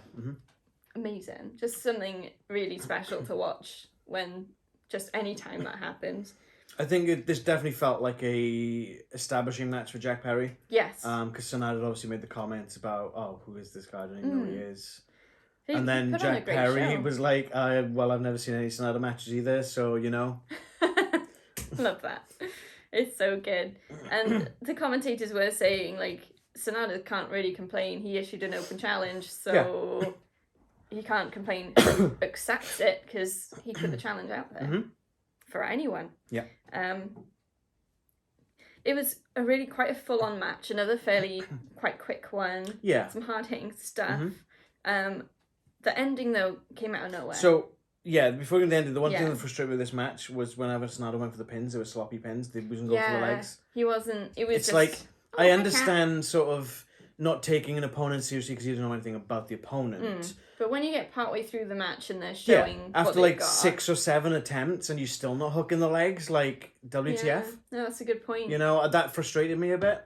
[SPEAKER 1] amazing. Just something really special to watch when just any time that happens.
[SPEAKER 2] I think this definitely felt like a establishing match for Jack Perry.
[SPEAKER 1] Yes.
[SPEAKER 2] Because Sanada had obviously made the comments about, who is this guy? I don't even know who he is. And
[SPEAKER 1] He
[SPEAKER 2] then
[SPEAKER 1] put on a
[SPEAKER 2] Jack
[SPEAKER 1] great
[SPEAKER 2] Perry
[SPEAKER 1] show.
[SPEAKER 2] was like, well, I've never seen any Sanada matches either, so, you know.
[SPEAKER 1] Love that. It's so good. And the commentators were saying, like, Sanada can't really complain. He issued an open challenge, so he can't complain. He accepts it because he put the challenge out there for anyone.
[SPEAKER 2] Yeah.
[SPEAKER 1] It was quite a full-on match. Another fairly quite quick one.
[SPEAKER 2] Yeah.
[SPEAKER 1] Some hard-hitting stuff. The ending though came out of nowhere.
[SPEAKER 2] So yeah, before we get to the ending, the one thing that frustrated me with this match was whenever Sanada went for the pins, there were sloppy pins. They wasn't going for the legs.
[SPEAKER 1] He wasn't. It was.
[SPEAKER 2] It's
[SPEAKER 1] just,
[SPEAKER 2] like I understand sort of not taking an opponent seriously because you don't know anything about the opponent.
[SPEAKER 1] But when you get partway through the match and they're showing
[SPEAKER 2] after
[SPEAKER 1] what
[SPEAKER 2] like 6 or 7 attempts and you're still not hooking the legs, like WTF?
[SPEAKER 1] Yeah. No, that's a good point.
[SPEAKER 2] You know, that frustrated me a bit.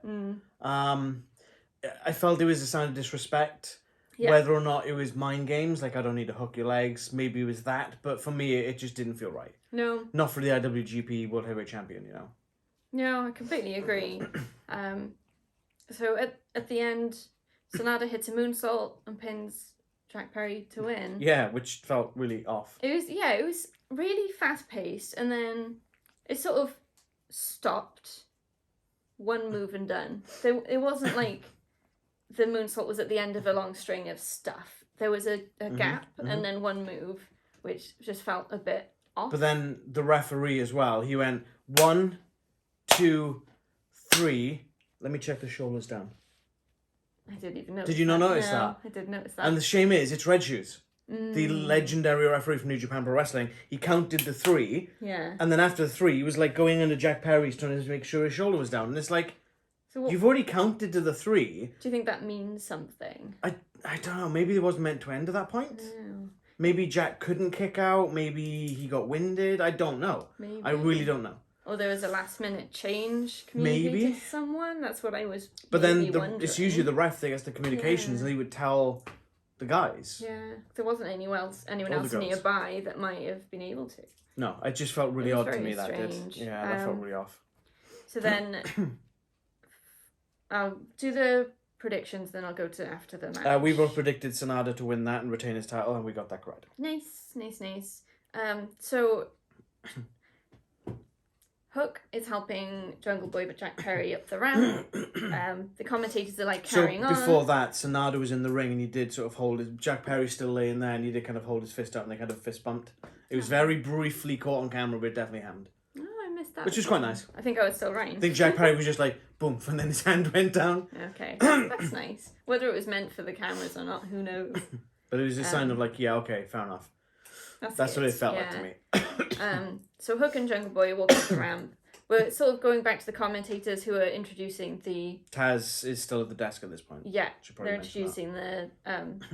[SPEAKER 2] I felt it was a sign of disrespect. Yeah. Whether or not it was mind games, like I don't need to hook your legs, maybe it was that, but for me it just didn't feel right.
[SPEAKER 1] No.
[SPEAKER 2] Not for the IWGP World Heavyweight Champion, you know.
[SPEAKER 1] No, I completely agree. So at the end, Sanada hits a moonsault and pins Jack Perry to win.
[SPEAKER 2] Yeah, which felt really off.
[SPEAKER 1] It was really fast paced, and then it sort of stopped. One move and done. It wasn't like the moonsault was at the end of a long string of stuff. There was a gap and then one move, which just felt a bit off.
[SPEAKER 2] But then the referee as well, he went 1, 2, 3. Let me check the shoulders down.
[SPEAKER 1] I didn't even notice.
[SPEAKER 2] Did you not notice that?
[SPEAKER 1] I did notice that.
[SPEAKER 2] And the shame is, it's Red Shoes. The legendary referee from New Japan Pro Wrestling. He counted the 3.
[SPEAKER 1] Yeah.
[SPEAKER 2] And then after the 3, he was like going under Jack Perry's trying to make sure his shoulder was down. And it's like, you've already counted to the 3.
[SPEAKER 1] Do you think that means something?
[SPEAKER 2] I don't know. Maybe it wasn't meant to end at that point.
[SPEAKER 1] No.
[SPEAKER 2] Maybe Jack couldn't kick out. Maybe he got winded. I don't know.
[SPEAKER 1] Maybe.
[SPEAKER 2] I really don't know.
[SPEAKER 1] Or there was a last minute change communicated to someone. That's what I was.
[SPEAKER 2] But then
[SPEAKER 1] wondering.
[SPEAKER 2] It's usually the ref that gets the communications, and he would tell the guys.
[SPEAKER 1] Yeah, there wasn't anyone else nearby that might have been able to.
[SPEAKER 2] No, it just felt really odd to me.
[SPEAKER 1] Strange.
[SPEAKER 2] That did. Yeah, that felt really off.
[SPEAKER 1] So then, I'll do the predictions. Then I'll go to after the match.
[SPEAKER 2] We both predicted Sanada to win that and retain his title, and we got that correct.
[SPEAKER 1] Nice. So Hook is helping Jungle Boy but Jack Perry up the ramp. The commentators are like carrying on.
[SPEAKER 2] So before that, Sanada was in the ring and he did sort of hold his... Jack Perry's still laying there and he did kind of hold his fist out and they kind of fist bumped. It was very briefly caught on camera, but it definitely happened.
[SPEAKER 1] Oh, I missed that.
[SPEAKER 2] Which was quite nice.
[SPEAKER 1] I think I was still right.
[SPEAKER 2] I think Jack Perry was just like, boom, and then his hand went down.
[SPEAKER 1] Okay, that's nice. Whether it was meant for the cameras or not, who knows?
[SPEAKER 2] But it was a sign of like, yeah, okay, fair enough. That's what it felt like to me.
[SPEAKER 1] So Hook and Jungle Boy walk up the ramp. We're sort of going back to the commentators who are introducing the...
[SPEAKER 2] Taz is still at the desk at this point.
[SPEAKER 1] Yeah, they're introducing the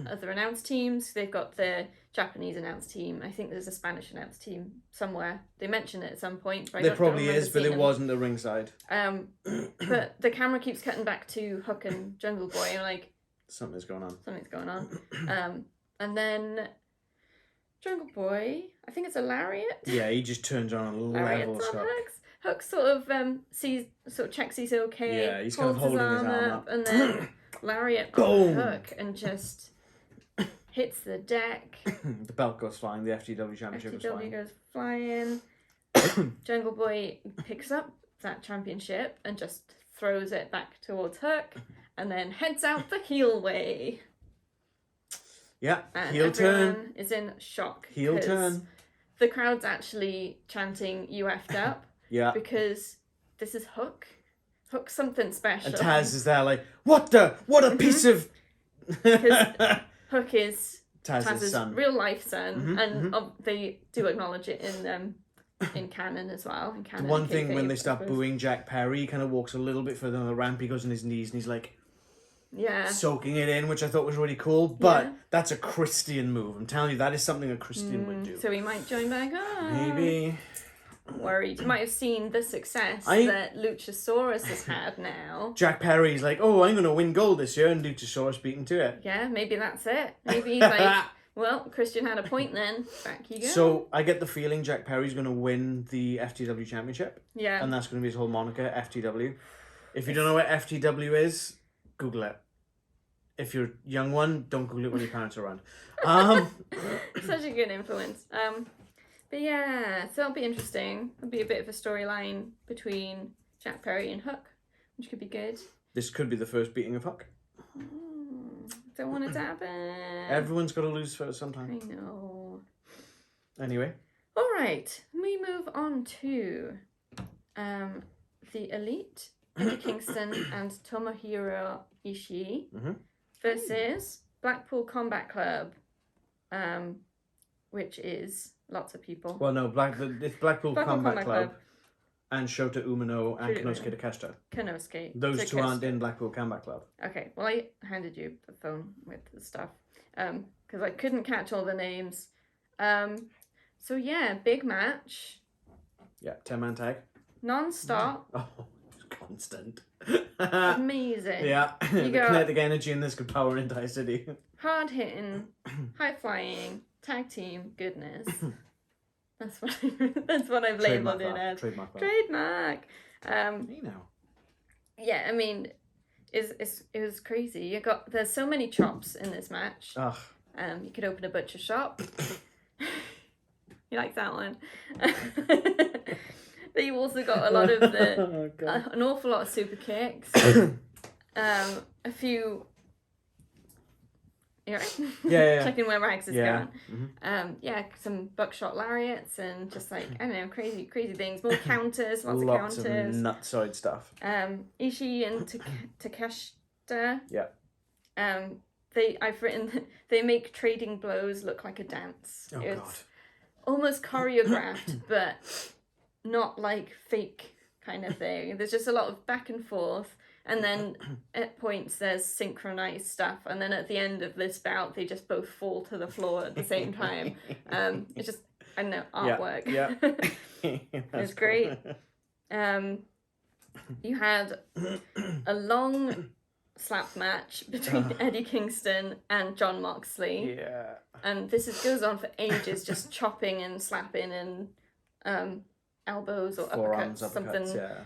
[SPEAKER 1] other announced teams. They've got the Japanese announced team. I think there's a Spanish announced team somewhere. They mention it at some point. But
[SPEAKER 2] there probably is, but it wasn't at ringside.
[SPEAKER 1] But the camera keeps cutting back to Hook and Jungle Boy. And like...
[SPEAKER 2] Something's going on.
[SPEAKER 1] And then... Jungle Boy, I think it's a lariat.
[SPEAKER 2] Yeah, he just turns on and levels Hook.
[SPEAKER 1] Hook sort of checks he's okay.
[SPEAKER 2] Yeah, he's kind of holding his arm up.
[SPEAKER 1] And then lariat on Hook and just hits the deck.
[SPEAKER 2] The belt goes flying, the FTW championship
[SPEAKER 1] goes flying. Jungle Boy picks up that championship and just throws it back towards Hook and then heads out the heel way.
[SPEAKER 2] Yeah,
[SPEAKER 1] and
[SPEAKER 2] heel turn.
[SPEAKER 1] Everyone is in shock.
[SPEAKER 2] Heel turn.
[SPEAKER 1] The crowd's actually chanting, "You effed up."
[SPEAKER 2] Yeah.
[SPEAKER 1] Because this is Hook. Hook's something special.
[SPEAKER 2] And Taz is there like, what a piece of...
[SPEAKER 1] Because Hook is
[SPEAKER 2] Taz's son.
[SPEAKER 1] Real life son. And they do acknowledge it in canon as well. In canon,
[SPEAKER 2] one thing, when they start booing Jack Perry, he kind of walks a little bit further on the ramp, he goes on his knees and he's like...
[SPEAKER 1] Yeah.
[SPEAKER 2] Soaking it in, which I thought was really cool. But that's a Christian move. I'm telling you, that is something a Christian would do.
[SPEAKER 1] So he might join back on.
[SPEAKER 2] Maybe.
[SPEAKER 1] I'm worried. You might have seen the success that Luchasaurus has had now.
[SPEAKER 2] Jack Perry's like, oh, I'm going to win gold this year, and Luchasaurus beat him to it.
[SPEAKER 1] Yeah, maybe that's it. Maybe he's like, Well, Christian had a point then. Back you go.
[SPEAKER 2] So I get the feeling Jack Perry's going to win the FTW Championship.
[SPEAKER 1] Yeah.
[SPEAKER 2] And that's going to be his whole moniker, FTW. If you don't know what FTW is, Google it. If you're a young one, don't Google it when your parents are around.
[SPEAKER 1] Such a good influence. But yeah, so it'll be interesting. It'll be a bit of a storyline between Jack Perry and Hook, which could be good.
[SPEAKER 2] This could be the first beating of Hook.
[SPEAKER 1] Don't want it to happen.
[SPEAKER 2] Everyone's got to lose first sometime.
[SPEAKER 1] I know.
[SPEAKER 2] Anyway.
[SPEAKER 1] All right, we move on to the Elite, Eddie Kingston and Tomohiro Ishii versus Blackpool Combat Club, which is lots of people.
[SPEAKER 2] Well, no, it's Blackpool Combat Club and Shota Umino and Konosuke Takeshita.
[SPEAKER 1] Konosuke.
[SPEAKER 2] Those two aren't in Blackpool Combat Club.
[SPEAKER 1] Okay, well, I handed you the phone with the stuff because I couldn't catch all the names. So yeah, big match.
[SPEAKER 2] Yeah, 10-man tag.
[SPEAKER 1] Non-stop.
[SPEAKER 2] Oh, it's constant.
[SPEAKER 1] Amazing.
[SPEAKER 2] Yeah,
[SPEAKER 1] You
[SPEAKER 2] the
[SPEAKER 1] got
[SPEAKER 2] kinetic energy in this could power an entire city.
[SPEAKER 1] hard hitting, high flying, tag team goodness. That's what I've labelled it as. Trademark.
[SPEAKER 2] You know.
[SPEAKER 1] Yeah, I mean, it was crazy. There's so many chops in this match.
[SPEAKER 2] Ugh.
[SPEAKER 1] You could open a butcher shop. You like that one? But you also got a lot of an awful lot of super kicks. A few. Yeah. Checking where Rags is going. Mm-hmm. Some buckshot lariats and just like I don't know, crazy things. More counters, lots of counters.
[SPEAKER 2] Of nutsoid stuff.
[SPEAKER 1] Ishii and Takeshita.
[SPEAKER 2] Yeah.
[SPEAKER 1] I've written they make trading blows look like a dance.
[SPEAKER 2] Oh
[SPEAKER 1] it's
[SPEAKER 2] God.
[SPEAKER 1] almost choreographed, but not like fake kind of thing. There's just a lot of back and forth. And then at points there's synchronized stuff, and then at the end of this bout they just both fall to the floor at the same time. It's just I don't know, artwork.
[SPEAKER 2] Yeah.
[SPEAKER 1] It's great. You had a long slap match between Eddie Kingston and Jon Moxley.
[SPEAKER 2] Yeah.
[SPEAKER 1] And goes on for ages, just chopping and slapping and elbows or
[SPEAKER 2] Forearms,
[SPEAKER 1] uppercuts, something.
[SPEAKER 2] Yeah.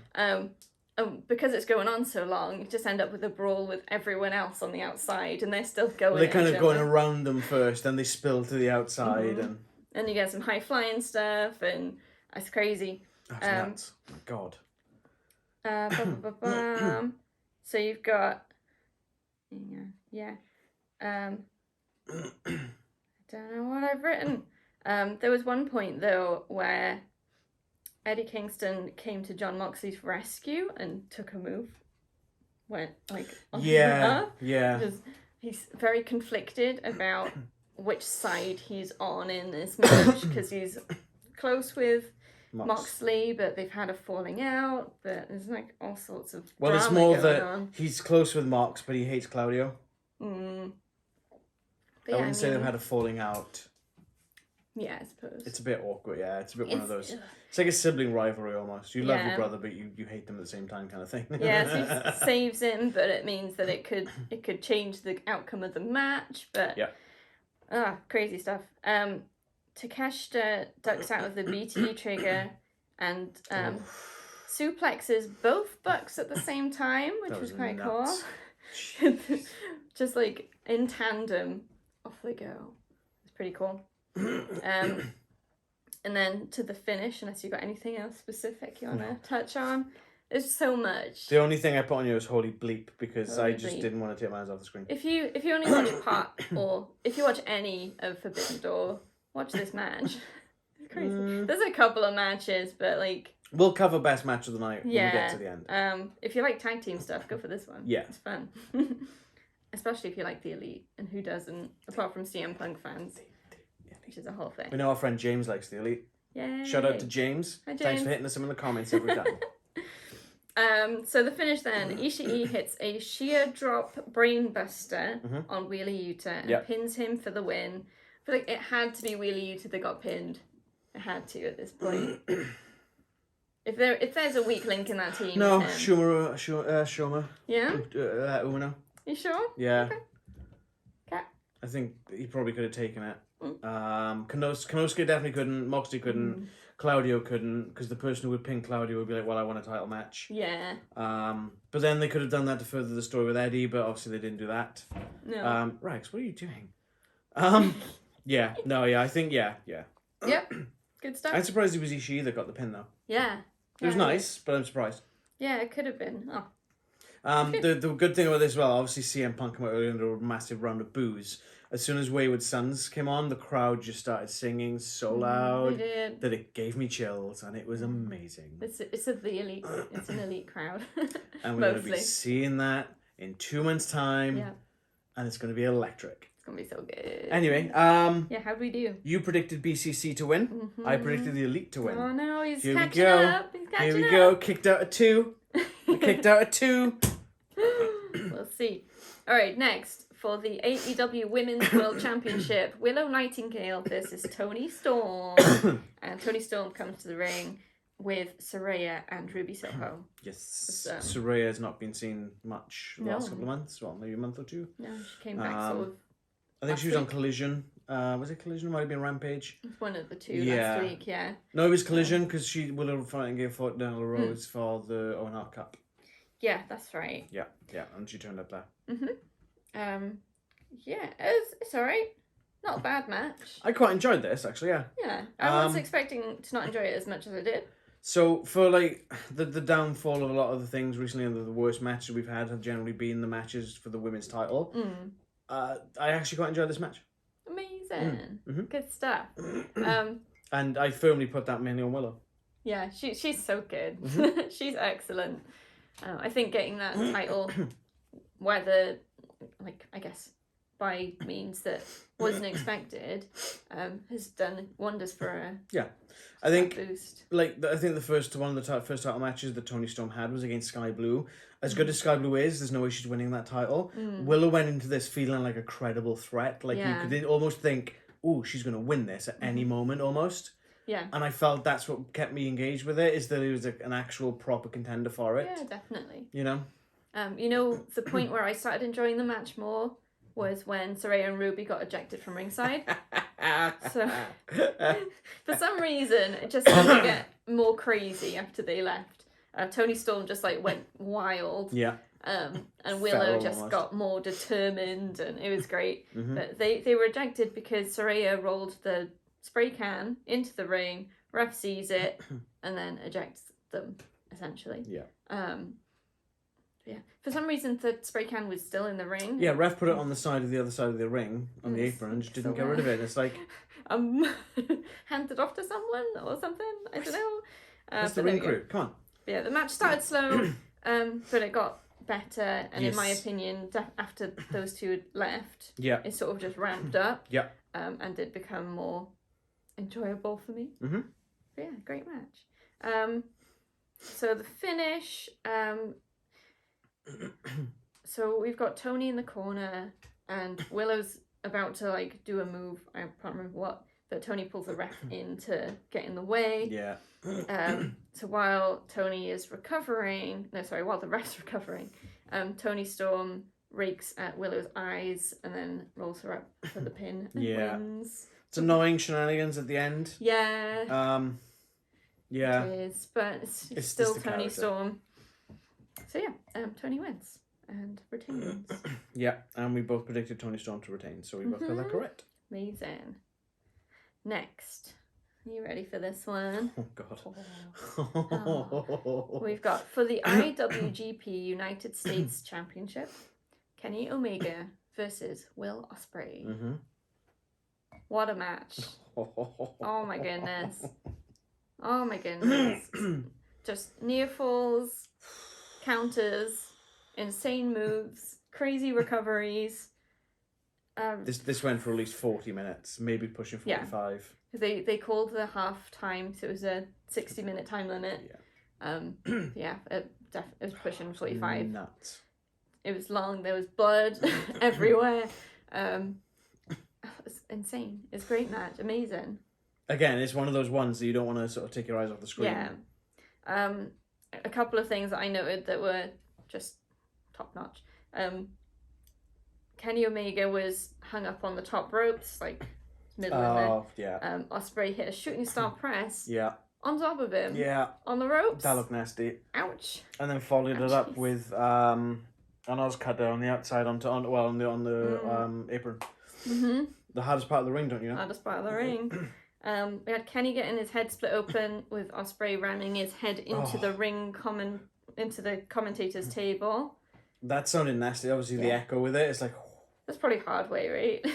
[SPEAKER 1] Because it's going on so long, you just end up with a brawl with everyone else on the outside, and they're still going.
[SPEAKER 2] Well, they're kind of going around them first, then they spill to the outside,
[SPEAKER 1] and you get some high flying stuff, and it's crazy.
[SPEAKER 2] That's nuts. Oh my God.
[SPEAKER 1] So you've got, I don't know what I've written. There was one point though where Eddie Kingston came to Jon Moxley's rescue and took a move. Went like on
[SPEAKER 2] yeah.
[SPEAKER 1] He's very conflicted about which side he's on in this match because he's close with Moxley, but they've had a falling out. But there's like all sorts of drama
[SPEAKER 2] it's more
[SPEAKER 1] going
[SPEAKER 2] that
[SPEAKER 1] on.
[SPEAKER 2] He's close with Mox, but he hates Claudio.
[SPEAKER 1] Mm.
[SPEAKER 2] I wouldn't say they've had a falling out.
[SPEAKER 1] Yeah, I suppose.
[SPEAKER 2] It's a bit awkward, yeah. It's a bit one of those. It's like a sibling rivalry almost. You love your brother, but you hate them at the same time kind of thing.
[SPEAKER 1] Yeah, so he saves him, but it means that it could change the outcome of the match. But crazy stuff. Takeshita ducks out of the BTE trigger and suplexes both Bucks at the same time, which was quite nuts. Cool. Just like in tandem, off they go. It's pretty cool. And then to the finish, unless you got anything else specific you want to touch on. There's so much.
[SPEAKER 2] The only thing I put on you is holy bleep because I just didn't want to take my eyes off the screen.
[SPEAKER 1] If you only watch part, or if you watch any of Forbidden Door, watch this match. It's crazy. There's a couple of matches, but like
[SPEAKER 2] we'll cover best match of the night when we get to the end.
[SPEAKER 1] If you like tag team stuff, go for this one.
[SPEAKER 2] Yeah,
[SPEAKER 1] it's fun. Especially if you like the Elite, and who doesn't? Apart from CM Punk fans. Which is a whole thing.
[SPEAKER 2] We know our friend James likes the Elite.
[SPEAKER 1] Yay.
[SPEAKER 2] Shout out to James.
[SPEAKER 1] Hi, James.
[SPEAKER 2] Thanks for hitting us in the comments every time.
[SPEAKER 1] So the finish then, Ishii hits a sheer drop brainbuster on Wheeler Yuta and pins him for the win. I feel like it had to be Wheeler Yuta that got pinned. It had to at this point. If there's a weak link in that team,
[SPEAKER 2] no, Shuma.
[SPEAKER 1] Yeah.
[SPEAKER 2] Umino.
[SPEAKER 1] You sure?
[SPEAKER 2] Yeah.
[SPEAKER 1] Okay.
[SPEAKER 2] I think he probably could have taken it. Konosuke definitely couldn't. Moxley couldn't. Claudio couldn't, because the person who would pin Claudio would be like, well, I want a title match.
[SPEAKER 1] Yeah.
[SPEAKER 2] But then they could have done that to further the story with Eddie, but obviously they didn't do that.
[SPEAKER 1] No.
[SPEAKER 2] Rex, what are you doing? I think, yeah.
[SPEAKER 1] Yep. Good stuff.
[SPEAKER 2] I'm surprised it was Ishii that got the pin, though.
[SPEAKER 1] Yeah.
[SPEAKER 2] It was nice, but I'm surprised.
[SPEAKER 1] Yeah, it could have been. Oh.
[SPEAKER 2] The good thing about this as well, obviously CM Punk came out under a massive round of boos. As soon as Wayward Sons came on, the crowd just started singing so loud that it gave me chills, and it was amazing.
[SPEAKER 1] It's the elite. It's an elite crowd.
[SPEAKER 2] And we're going to be seeing that in 2 months' time, and it's going to be electric.
[SPEAKER 1] It's going to be so good.
[SPEAKER 2] Anyway,
[SPEAKER 1] how'd we do?
[SPEAKER 2] You predicted BCC to win. Mm-hmm. I predicted the Elite to win.
[SPEAKER 1] Oh no, he's
[SPEAKER 2] Here
[SPEAKER 1] catching up. He's catching up.
[SPEAKER 2] Here we go. Kicked out a 2. Kicked out a 2.
[SPEAKER 1] We'll see. All right, next for the AEW Women's World Championship, Willow Nightingale versus Toni Storm, and Toni Storm comes to the ring with Saraya and Ruby Soho.
[SPEAKER 2] Yes, Saraya has not been seen much the last couple of months. Well, maybe a month or two.
[SPEAKER 1] No, she came back sort of.
[SPEAKER 2] I think she was on Collision. Was it Collision? It might have been Rampage.
[SPEAKER 1] It was one of the two last week. Yeah.
[SPEAKER 2] No, it was Collision because Willow Nightingale fought Daniel Rose for the Owen Hart Cup.
[SPEAKER 1] Yeah, that's right.
[SPEAKER 2] Yeah, and she turned up there.
[SPEAKER 1] It's alright. Not a bad match.
[SPEAKER 2] I quite enjoyed this, actually, yeah.
[SPEAKER 1] Yeah, I was expecting to not enjoy it as much as I did.
[SPEAKER 2] So, for, like, the downfall of a lot of the things recently, and the worst matches we've had have generally been the matches for the women's title, I actually quite enjoyed this match.
[SPEAKER 1] Amazing. Good stuff.
[SPEAKER 2] And I firmly put that mainly on Willow.
[SPEAKER 1] Yeah, she's so good. She's excellent. I think getting that title, whether, like, I guess, by means that wasn't expected, has done wonders for her.
[SPEAKER 2] Yeah. I think,
[SPEAKER 1] boost.
[SPEAKER 2] I think the first title matches that Toni Storm had was against Sky Blue. As good as Sky Blue is, there's no way she's winning that title. Willow went into this feeling like a credible threat. Like, you could almost think, oh, she's going to win this at any moment, almost.
[SPEAKER 1] Yeah.
[SPEAKER 2] And I felt that's what kept me engaged with it, is that it was an actual proper contender for it.
[SPEAKER 1] Yeah, definitely.
[SPEAKER 2] You know?
[SPEAKER 1] The point where I started enjoying the match more was when Saraya and Ruby got ejected from ringside. So, for some reason, it just seemed to get more crazy after they left. Toni Storm just, like, went wild.
[SPEAKER 2] Yeah.
[SPEAKER 1] And Willow just got more determined, and it was great. But they were ejected because Saraya rolled the spray can into the ring, ref sees it, and then ejects them, essentially.
[SPEAKER 2] Yeah.
[SPEAKER 1] For some reason, the spray can was still in the ring.
[SPEAKER 2] Yeah, ref put it on the other side of the ring, on the apron, and just didn't get rid of it. It's like...
[SPEAKER 1] handed off to someone or something? I don't know.
[SPEAKER 2] That's the ring crew. Come on.
[SPEAKER 1] Yeah, the match started slow, but it got better, and in my opinion, after those two had left, it sort of just ramped up.
[SPEAKER 2] Yeah.
[SPEAKER 1] And did become more enjoyable for me.
[SPEAKER 2] But
[SPEAKER 1] yeah, great match. So the finish, so we've got Toni in the corner, and Willow's about to, like, do a move. I can't remember what, but Toni pulls the ref in to get in the way.
[SPEAKER 2] Yeah.
[SPEAKER 1] So while Toni is recovering, while the ref's recovering, Toni Storm rakes at Willow's eyes and then rolls her up for the pin and wins.
[SPEAKER 2] It's annoying shenanigans at the end.
[SPEAKER 1] Yeah.
[SPEAKER 2] Yeah.
[SPEAKER 1] It is, but it's still Toni Storm. So yeah, Toni wins and retains.
[SPEAKER 2] Yeah, and we both predicted Toni Storm to retain, so we both got that correct.
[SPEAKER 1] Amazing. Next. Are you ready for this one?
[SPEAKER 2] Oh, God.
[SPEAKER 1] We've got, for the IWGP United States Championship, Kenny Omega versus Will Ospreay. What a match. Oh my goodness. Oh my goodness. Just near falls, counters, insane moves, crazy recoveries.
[SPEAKER 2] This went for at least 40 minutes, maybe pushing 45.
[SPEAKER 1] They called the half time, so it was a 60-minute time limit. It was pushing 45.
[SPEAKER 2] Nuts.
[SPEAKER 1] It was long. There was blood everywhere. It was insane. It's a great match. Amazing.
[SPEAKER 2] Again, it's one of those ones that you don't want to sort of take your eyes off the screen.
[SPEAKER 1] Yeah. A couple of things that I noted that were just top notch. Kenny Omega was hung up on the top ropes, like middle in there.
[SPEAKER 2] Oh, yeah.
[SPEAKER 1] Ospreay hit a shooting star press.
[SPEAKER 2] Yeah.
[SPEAKER 1] On top of him.
[SPEAKER 2] Yeah.
[SPEAKER 1] On the ropes.
[SPEAKER 2] That looked nasty.
[SPEAKER 1] Ouch.
[SPEAKER 2] And then followed it up with an Oz cutter on the outside on the apron.
[SPEAKER 1] Mm-hmm.
[SPEAKER 2] The hardest part of the ring, don't you know?
[SPEAKER 1] Hardest part of the ring. We had Kenny getting his head split open with Ospreay ramming his head into the ring into the commentator's table.
[SPEAKER 2] That sounded nasty. Obviously, the echo with it. It's like...
[SPEAKER 1] That's probably hard way, right?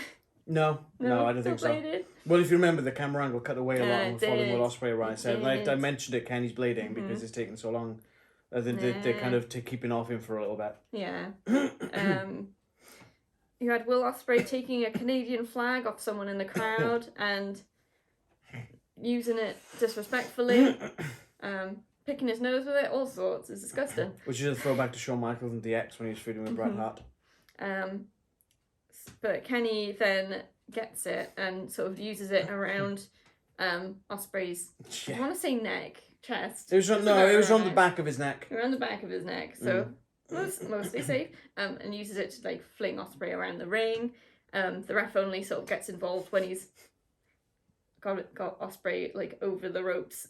[SPEAKER 2] No, I don't think so.
[SPEAKER 1] Bladed?
[SPEAKER 2] Well, if you remember, the camera angle cut away a lot on following what Ospreay Ryan said. And I mentioned it, Kenny's blading, because it's taken so long. They're kind of keeping off him for a little bit.
[SPEAKER 1] Yeah. You had Will Ospreay taking a Canadian flag off someone in the crowd and using it disrespectfully. Picking his nose with it, all sorts. It's disgusting.
[SPEAKER 2] Which is a throwback to Shawn Michaels and DX when he was feuding with Bret Hart.
[SPEAKER 1] But Kenny then gets it and sort of uses it around Ospreay's, I want to say neck, chest.
[SPEAKER 2] It was on the back of his neck.
[SPEAKER 1] Around the back of his neck, so mostly safe. And uses it to like fling Ospreay around the ring. The ref only sort of gets involved when he's got Ospreay like over the ropes,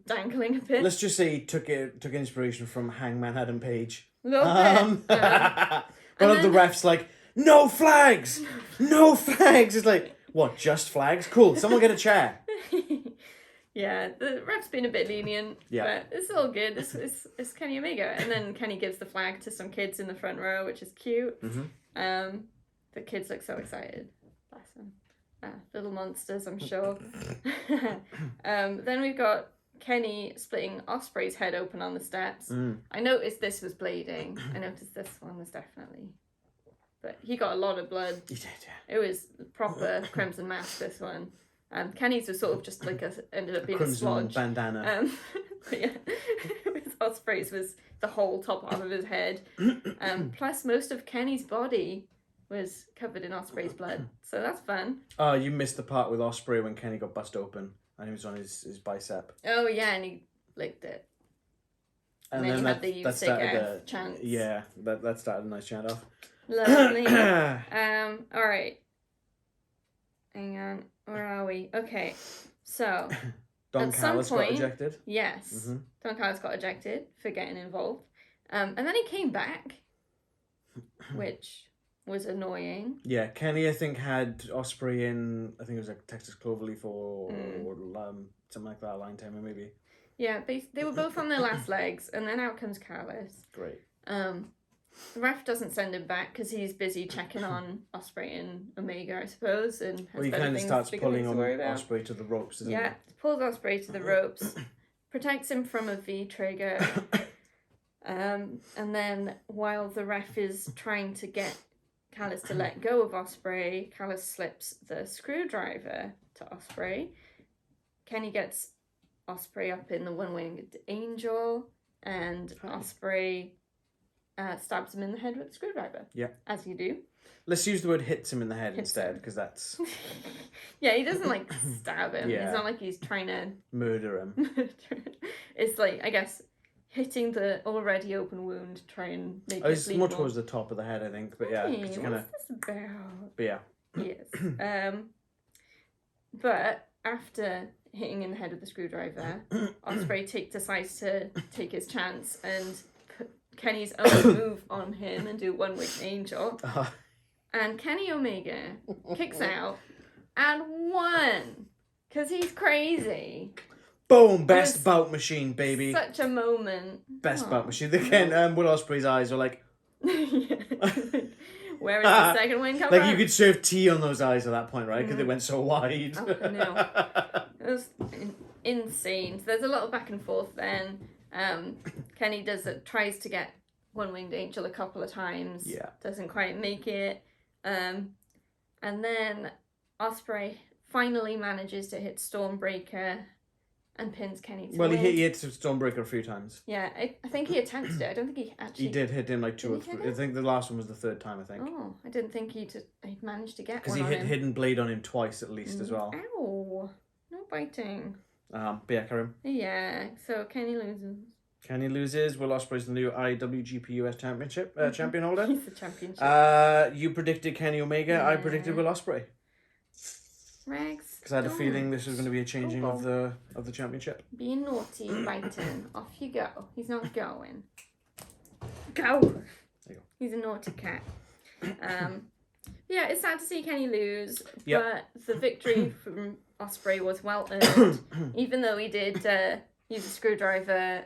[SPEAKER 1] dangling a bit.
[SPEAKER 2] Let's just say he took inspiration from Hangman Adam Page.
[SPEAKER 1] But
[SPEAKER 2] the ref's like, no flags! No flags! It's like, what, just flags? Cool, someone get a chair.
[SPEAKER 1] Yeah, the ref's been a bit lenient, but it's all good. It's Kenny Omega. And then Kenny gives the flag to some kids in the front row, which is cute.
[SPEAKER 2] Mm-hmm.
[SPEAKER 1] The kids look so excited. Bless them. Little monsters, I'm sure. Then we've got Kenny splitting Ospreay's head open on the steps. I noticed this was bleeding. I noticed this one was definitely... But he got a lot of blood. He did, yeah. It was proper Crimson Mask, this one. Kenny's was sort of just like ended up being a
[SPEAKER 2] Crimson
[SPEAKER 1] slodge.
[SPEAKER 2] Bandana.
[SPEAKER 1] But yeah, with Ospreay's was the whole top half of his head. Plus most of Kenny's body was covered in Ospreay's blood. So that's fun.
[SPEAKER 2] Oh, you missed the part with Ospreay when Kenny got bust open and he was on his bicep.
[SPEAKER 1] Oh yeah, and he licked it. And then you had the "You Sick F" chant.
[SPEAKER 2] Yeah, that started a nice chant off.
[SPEAKER 1] Lovely. Alright. Hang on. Where are we? Okay. So
[SPEAKER 2] Don Callis got ejected.
[SPEAKER 1] Yes. Mm-hmm. Don Callis got ejected for getting involved. And then he came back, which was annoying.
[SPEAKER 2] Yeah, Kenny I think had Ospreay in, I think it was like Texas Cloverleaf or something like that, line timer maybe.
[SPEAKER 1] Yeah, they were both on their last legs, and then out comes Callis.
[SPEAKER 2] Great.
[SPEAKER 1] The ref doesn't send him back because he's busy checking on Ospreay and Omega, I suppose. And
[SPEAKER 2] he kind of starts pulling on Ospreay to the ropes, doesn't he?
[SPEAKER 1] Yeah, pulls Ospreay to the ropes, protects him from a V-trigger. And then while the ref is trying to get Callis to let go of Ospreay, Callis slips the screwdriver to Ospreay. Kenny gets Ospreay up in the one-winged angel, and Ospreay stabs him in the head with the screwdriver.
[SPEAKER 2] Yeah.
[SPEAKER 1] As you do.
[SPEAKER 2] Let's use the word hits him in the head instead, because that's...
[SPEAKER 1] Yeah, he doesn't, like, stab him. Yeah. It's not like he's trying to...
[SPEAKER 2] Murder him.
[SPEAKER 1] It's, like, I guess, hitting the already open wound, try and make it
[SPEAKER 2] it's more towards the top of the head, I think, but yeah.
[SPEAKER 1] Hey, what's this about?
[SPEAKER 2] But yeah.
[SPEAKER 1] Yes. But after hitting in the head with the screwdriver, Ospreay decides to take his chance and put Kenny's own move on him and do one-winged angel. And Kenny Omega kicks out and won because he's crazy.
[SPEAKER 2] Boom! Best bout machine, baby.
[SPEAKER 1] Such a moment.
[SPEAKER 2] Best bout machine. Again, Will Ospreay's eyes are like...
[SPEAKER 1] Where is the second win coming?
[SPEAKER 2] Like you could serve tea on those eyes at that point, right? Because they went so wide.
[SPEAKER 1] Oh, I know. It was insane. So there's a lot of back and forth then. Kenny tries to get one-winged angel a couple of times.
[SPEAKER 2] Yeah. Doesn't
[SPEAKER 1] quite make it. And then Ospreay finally manages to hit Stormbreaker and pins Kenny to win.
[SPEAKER 2] He hit Stormbreaker a few times.
[SPEAKER 1] Yeah, I think he attempted it. I don't think he actually...
[SPEAKER 2] He did hit him like 2 or 3. I think the last one was the third time, I think.
[SPEAKER 1] Oh, I didn't think he'd managed to get one
[SPEAKER 2] because he hit Hidden Blade on him twice at least as well.
[SPEAKER 1] Ow. No biting.
[SPEAKER 2] But yeah, carry on.
[SPEAKER 1] Yeah, so Kenny loses.
[SPEAKER 2] Kenny loses. Will Ospreay's the new IWGP US Championship champion holder.
[SPEAKER 1] He's the championship.
[SPEAKER 2] You predicted Kenny Omega. I predicted Will Ospreay.
[SPEAKER 1] Rex.
[SPEAKER 2] Because I had a feeling this was going to be a changing of the championship.
[SPEAKER 1] Being naughty, biting. Off you go. He's not going. Go. There
[SPEAKER 2] you go.
[SPEAKER 1] He's a naughty cat. Yeah, it's sad to see Kenny lose, but the victory from Ospreay was well earned. Even though he did use a screwdriver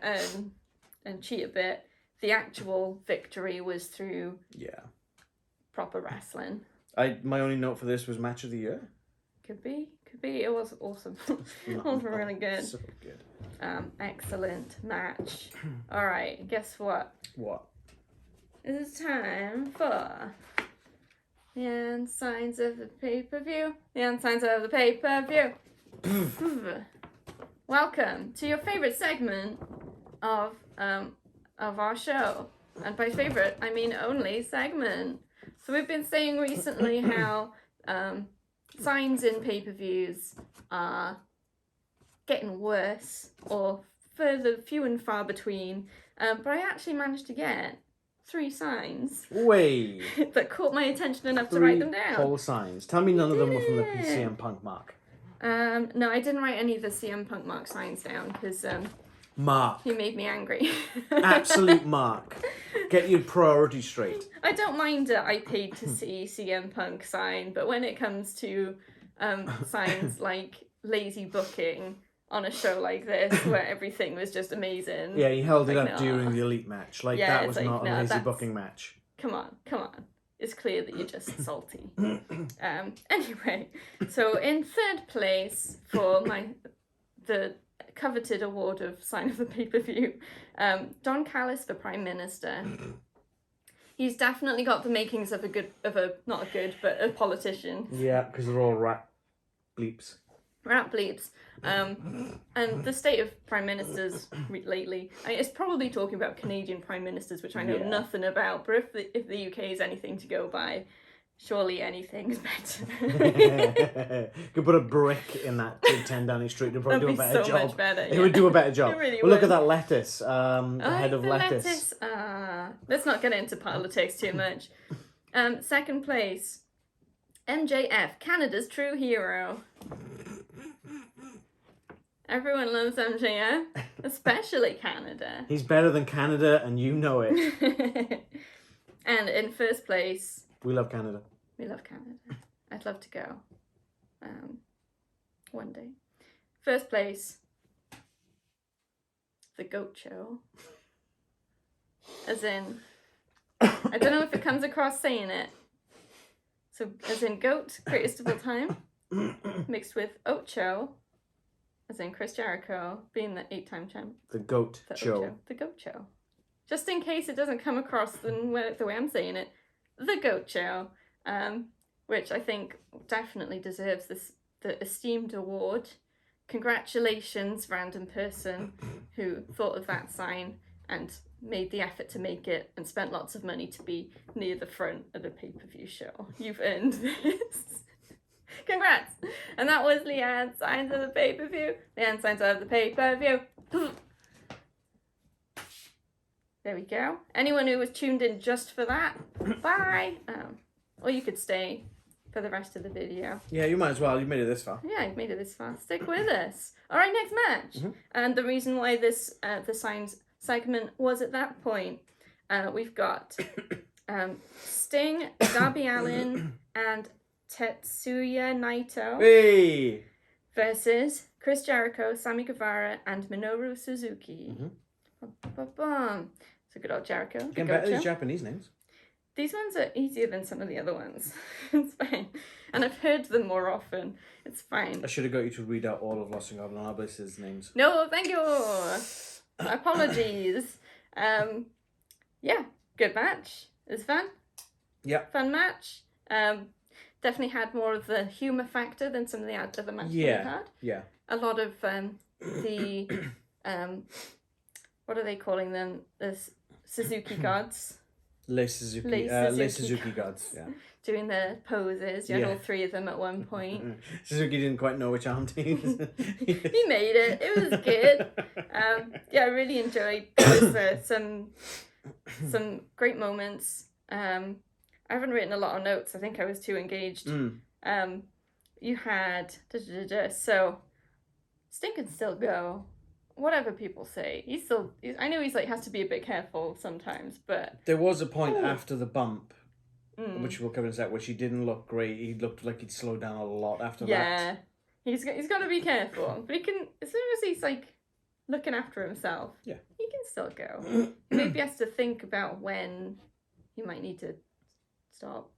[SPEAKER 1] and cheat a bit, the actual victory was through proper wrestling.
[SPEAKER 2] My only note for this was match of the year.
[SPEAKER 1] Could be. It was awesome. It was really good.
[SPEAKER 2] So good.
[SPEAKER 1] Excellent match. All right, guess what?
[SPEAKER 2] What?
[SPEAKER 1] It's time for the unsigns of the pay-per-view. The unsigns of the pay-per-view. Welcome to your favorite segment of our show. And by favorite, I mean only segment. So we've been saying recently how signs in pay-per-views are getting worse or further few and far between. But I actually managed to get 3 signs that caught my attention enough to write them down.
[SPEAKER 2] 3 whole signs. Tell me none of them were from the CM Punk mark.
[SPEAKER 1] No, I didn't write any of the CM Punk mark signs down because
[SPEAKER 2] Mark.
[SPEAKER 1] he made me angry.
[SPEAKER 2] Absolute Mark. Get your priorities straight.
[SPEAKER 1] I don't mind that I paid to see CM Punk sign, but when it comes to signs like lazy booking on a show like this where everything was just amazing.
[SPEAKER 2] Yeah, he held it up during the Elite match. That was not a lazy booking match.
[SPEAKER 1] Come on. It's clear that you're just salty. Anyway, so in 3rd place for the coveted award of sign of the pay-per-view, Don Callis for Prime Minister. He's definitely got the makings of a politician.
[SPEAKER 2] Yeah, because they're all rat bleeps.
[SPEAKER 1] And the state of prime ministers lately, it's probably talking about Canadian prime ministers, which I know nothing about, but if the UK is anything to go by, surely anything's better.
[SPEAKER 2] Could put a brick in that Big 10 Downing Street and probably do a better job.
[SPEAKER 1] Much better,
[SPEAKER 2] It would do a better job.
[SPEAKER 1] It really
[SPEAKER 2] Look
[SPEAKER 1] would.
[SPEAKER 2] at that lettuce, the head of lettuce.
[SPEAKER 1] Let's not get into politics too much. 2nd place, MJF, Canada's true hero. Everyone loves MJF, especially Canada.
[SPEAKER 2] He's better than Canada, and you know it.
[SPEAKER 1] And in 1st place...
[SPEAKER 2] We love Canada.
[SPEAKER 1] We love Canada. I'd love to go. One day. 1st place... The Goat Show. As in... I don't know if it comes across saying it. So, as in goat, greatest of all time, mixed with Ocho, as in Chris Jericho, being the 8-time champ.
[SPEAKER 2] The Goat Show.
[SPEAKER 1] Ocho, the Goat Show. Just in case it doesn't come across the way I'm saying it, the Goat Show, which I think definitely deserves the esteemed award. Congratulations, random person who thought of that sign and made the effort to make it and spent lots of money to be near the front of the pay-per-view show. You've earned this. Congrats! And that was Leanne's signs of the pay-per-view. Leanne's signs of the pay-per-view. There we go. Anyone who was tuned in just for that, bye! Or you could stay for the rest of the video.
[SPEAKER 2] Yeah, you might as well. You've made it this far.
[SPEAKER 1] Yeah, you've made it this far. Stick with us. All right, next match.
[SPEAKER 2] Mm-hmm.
[SPEAKER 1] And the reason why this the signs segment was at that point, we've got Sting, Darby Allin, and Tetsuya Naito versus Chris Jericho, Sammy Guevara, and Minoru Suzuki. So good old Jericho.
[SPEAKER 2] Getting better at these Japanese names.
[SPEAKER 1] These ones are easier than some of the other ones. It's fine. And I've heard them more often. It's fine.
[SPEAKER 2] I should have got you to read out all of Los Ingobernables' names.
[SPEAKER 1] No, thank you. Apologies. Yeah, good match. It was fun.
[SPEAKER 2] Yeah.
[SPEAKER 1] Fun match. Definitely had more of the humour factor than some of the other matches we've had.
[SPEAKER 2] Yeah.
[SPEAKER 1] A lot of the what are they calling them? The Suzuki gods.
[SPEAKER 2] Lei Suzuki gods, yeah.
[SPEAKER 1] Doing the poses. You had all three of them at one point.
[SPEAKER 2] Suzuki didn't quite know which arm to use.
[SPEAKER 1] He made it. It was good. I really enjoyed. There was some great moments. I haven't written a lot of notes. I think I was too engaged. You had so Sting can still go. Whatever people say, I know he's like has to be a bit careful sometimes, but
[SPEAKER 2] there was a point after the bump, which we'll cover in a sec, where she didn't look great. He looked like he'd slowed down a lot after that.
[SPEAKER 1] Yeah, he's got to be careful, but he can as soon as he's like looking after himself. Yeah, he can still go. Maybe he has to think about when he might need to stop,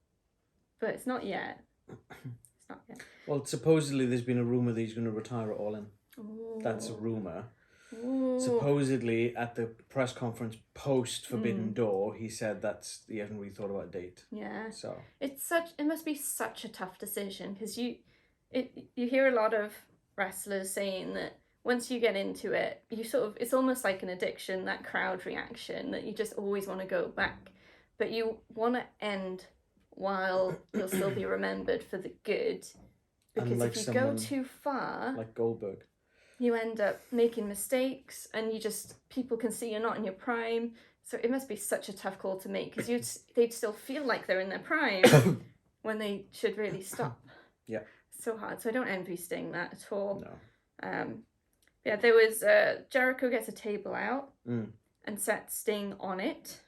[SPEAKER 1] but it's not yet. It's not yet.
[SPEAKER 2] Well, supposedly there's been a rumor that he's going to retire at All In.
[SPEAKER 1] Ooh.
[SPEAKER 2] That's a rumor.
[SPEAKER 1] Ooh.
[SPEAKER 2] Supposedly, at the press conference post Forbidden Door, he said he hasn't really thought about a date.
[SPEAKER 1] Yeah.
[SPEAKER 2] So
[SPEAKER 1] it must be such a tough decision because you hear a lot of wrestlers saying that once you get into it, it's almost like an addiction, that crowd reaction that you just always want to go back, but you want to end while you'll still be remembered for the good, because
[SPEAKER 2] like
[SPEAKER 1] if you go too far,
[SPEAKER 2] like Goldberg,
[SPEAKER 1] you end up making mistakes and people can see you're not in your prime. So it must be such a tough call to make because they'd still feel like they're in their prime when they should really stop.
[SPEAKER 2] Yeah.
[SPEAKER 1] So hard. So I don't envy Sting that at all.
[SPEAKER 2] No.
[SPEAKER 1] There was Jericho gets a table out and sets Sting on it,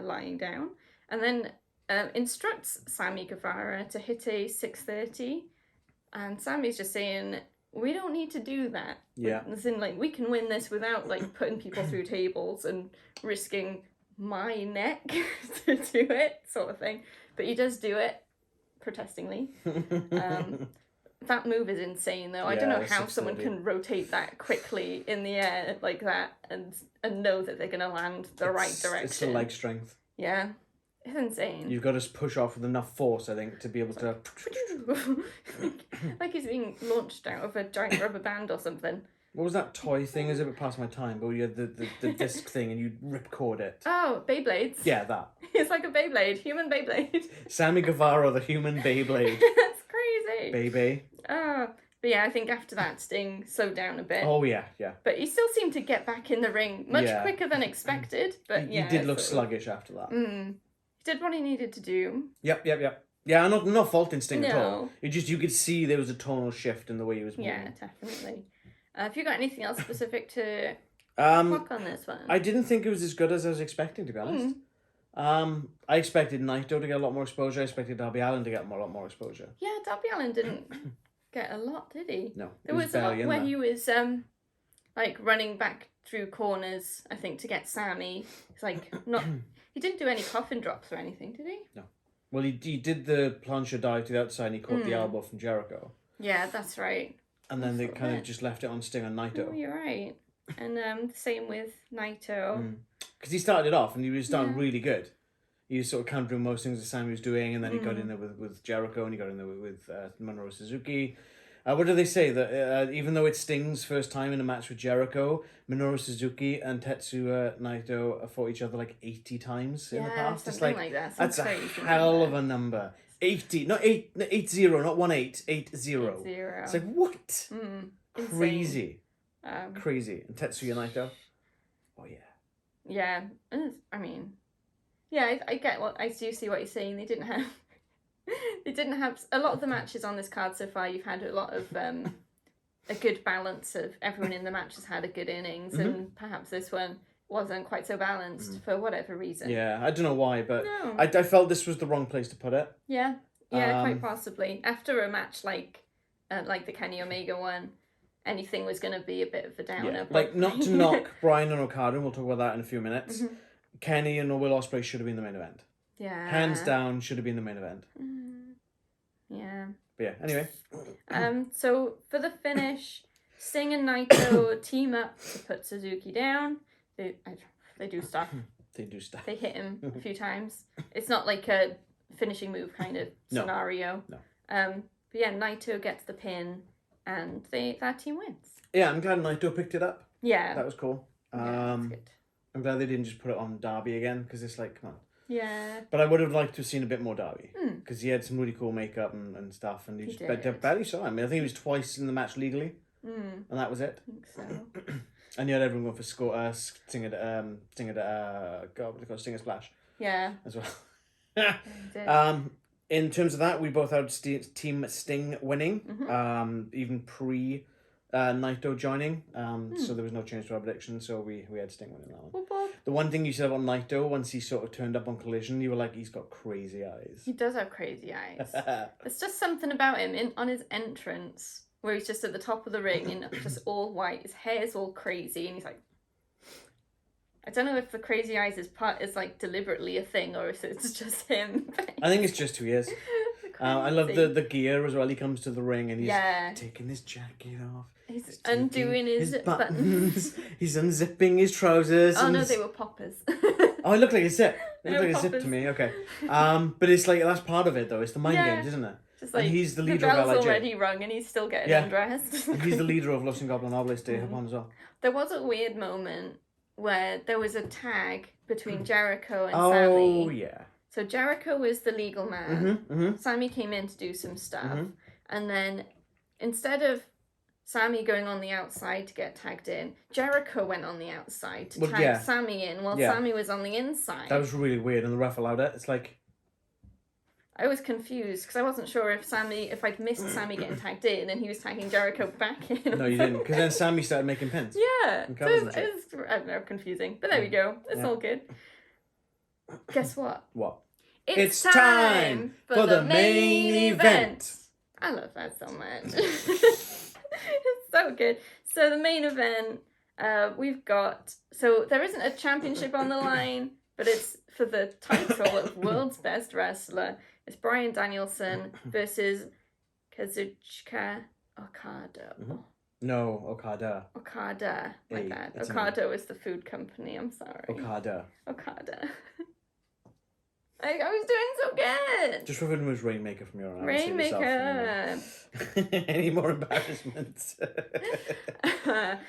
[SPEAKER 1] lying down, and then instructs Sammy Guevara to hit a 630, and Sammy's just saying, we don't need to do that.
[SPEAKER 2] Yeah.
[SPEAKER 1] As in, like, we can win this without, like, putting people through tables and risking my neck to do it, sort of thing. But he does do it, protestingly. That move is insane, though. I don't know how someone can rotate that quickly in the air like that and know that they're going to land the right direction.
[SPEAKER 2] It's the leg strength.
[SPEAKER 1] Yeah. It's insane.
[SPEAKER 2] You've got to push off with enough force, I think, to be able to...
[SPEAKER 1] like he's being launched out of a giant rubber band or something.
[SPEAKER 2] What was that toy thing? Is a bit past my time, but you had the disc thing and you ripcord it.
[SPEAKER 1] Oh, Beyblades.
[SPEAKER 2] Yeah, that.
[SPEAKER 1] It's like a Beyblade, human Beyblade.
[SPEAKER 2] Sammy Guevara, the human Beyblade.
[SPEAKER 1] That's crazy.
[SPEAKER 2] Baby.
[SPEAKER 1] But yeah, I think after that, Sting slowed down a bit.
[SPEAKER 2] Oh, yeah. But
[SPEAKER 1] he still seemed to get back in the ring much quicker than expected. But
[SPEAKER 2] he did look sluggish after that.
[SPEAKER 1] He did what he needed to do.
[SPEAKER 2] Yep. Yeah, I'm not faulting Sting at all. You could see there was a tonal shift in the way he was moving.
[SPEAKER 1] Yeah, definitely. Have you got anything else specific to talk on this one?
[SPEAKER 2] I didn't think it was as good as I was expecting, to be honest. I expected Naito to get a lot more exposure. I expected Darby Allin to get a lot more exposure.
[SPEAKER 1] Yeah, Darby Allin didn't get a lot, did he?
[SPEAKER 2] No.
[SPEAKER 1] There was a lot where he was like running back through corners, I think, to get Sammy. It's like not. He didn't do any coffin drops or anything, did he?
[SPEAKER 2] No. Well, he did the plancha dive to the outside and he caught the elbow from Jericho.
[SPEAKER 1] Yeah, that's right.
[SPEAKER 2] And then they kind of just left it on Sting and Naito.
[SPEAKER 1] Oh, you're right. And the same with Naito.
[SPEAKER 2] Because he started it off and he was starting really good. He was sort of countering most things that Sammy was doing, and then he got in there with Jericho and he got in there with Minoru Suzuki. What do they say? That even though it's Sting's first time in a match with Jericho, Minoru Suzuki and Tetsuya Naito fought each other like 80 times in the past.
[SPEAKER 1] It's like that.
[SPEAKER 2] That's a hell of a number. 80, not 80, not 18, 80. It's like, what? Crazy. Crazy. And Tetsuya Naito? Oh, yeah.
[SPEAKER 1] Yeah. I mean, yeah, I get I do see what you're saying. They didn't have a lot of the matches on this card so far. You've had a lot of a good balance of everyone in the match has had a good innings, and perhaps this one wasn't quite so balanced for whatever reason.
[SPEAKER 2] Yeah, I don't know why, but I felt this was the wrong place to put it.
[SPEAKER 1] Yeah, quite possibly. After a match like the Kenny Omega one, anything was going to be a bit of a downer.
[SPEAKER 2] Yeah. Like, not to knock Bryan and Okada, and we'll talk about that in a few minutes. Kenny and Will Ospreay should have been the main event.
[SPEAKER 1] Yeah.
[SPEAKER 2] Hands down, should have been the main event.
[SPEAKER 1] Yeah.
[SPEAKER 2] But yeah, anyway.
[SPEAKER 1] So for the finish, Sting and Naito team up to put Suzuki down. They do stuff. They hit him a few times. It's not like a finishing move kind of scenario.
[SPEAKER 2] No.
[SPEAKER 1] But yeah, Naito gets the pin, and that team wins.
[SPEAKER 2] Yeah, I'm glad Naito picked it up.
[SPEAKER 1] Yeah.
[SPEAKER 2] That was cool.
[SPEAKER 1] Yeah, that's good.
[SPEAKER 2] I'm glad they didn't just put it on Darby again, because it's like, come on.
[SPEAKER 1] Yeah.
[SPEAKER 2] But I would have liked to have seen a bit more Darby. Because he had some really cool makeup and stuff. And
[SPEAKER 1] He
[SPEAKER 2] I
[SPEAKER 1] did.
[SPEAKER 2] barely saw him. I think he was twice in the match legally. And that was it.
[SPEAKER 1] I think so.
[SPEAKER 2] And you had everyone going for Stinger Splash.
[SPEAKER 1] Yeah.
[SPEAKER 2] As well.
[SPEAKER 1] Did.
[SPEAKER 2] In terms of that, we both had Team Sting winning, even pre Naito joining. So there was no change to our prediction, so we had Sting winning that one. The one thing you said about Naito, once he sort of turned up on Collision, you were like, he's got crazy eyes.
[SPEAKER 1] He does have crazy eyes. There's just something about him on his entrance, where he's just at the top of the ring in just all white. His hair's all crazy, and he's like, I don't know if the crazy eyes is like deliberately a thing or if it's just him.
[SPEAKER 2] I think it's just who he is. I love the gear as well. He comes to the ring and he's taking his jacket off.
[SPEAKER 1] He's undoing his buttons.
[SPEAKER 2] He's unzipping his trousers.
[SPEAKER 1] Oh no, they were poppers.
[SPEAKER 2] Oh, it looked like a zip. It looked like
[SPEAKER 1] poppers.
[SPEAKER 2] a zip to me. Okay. But it's like that's part of it though. It's the mind games, isn't it?
[SPEAKER 1] Just like,
[SPEAKER 2] and he's the leader of
[SPEAKER 1] bell's
[SPEAKER 2] LIJ.
[SPEAKER 1] already rung and he's still getting undressed.
[SPEAKER 2] And he's the leader of Los Ingobernables de Japon as well.
[SPEAKER 1] There was a weird moment where there was a tag between Jericho and
[SPEAKER 2] Sammy.
[SPEAKER 1] Sammy.
[SPEAKER 2] Oh, yeah.
[SPEAKER 1] So Jericho was the legal man. Sammy came in to do some stuff. And then instead of Sammy going on the outside to get tagged in, Jericho went on the outside to tag Sammy in while Sammy was on the inside.
[SPEAKER 2] That was really weird, and the ref allowed it. It's like...
[SPEAKER 1] I was confused because I wasn't sure if I'd missed Sammy getting tagged in and he was tagging Jericho back in.
[SPEAKER 2] No, you didn't, because then Sammy started making pins.
[SPEAKER 1] Yeah, so it was, I don't know, confusing. But there we go. It's all good. Guess what?
[SPEAKER 2] What?
[SPEAKER 1] It's time for the main event. I love that so much. It's so good. So the main event, we've got... So there isn't a championship on the line, but it's for the title of World's Best Wrestler. It's Bryan Danielson versus Kazuchika Okada.
[SPEAKER 2] No, Okada.
[SPEAKER 1] Okada. My bad. Okada was the food company. I'm sorry.
[SPEAKER 2] Okada.
[SPEAKER 1] I was doing so good.
[SPEAKER 2] Just refer to him as Rainmaker from your eyes.
[SPEAKER 1] Rainmaker.
[SPEAKER 2] Any more embarrassments?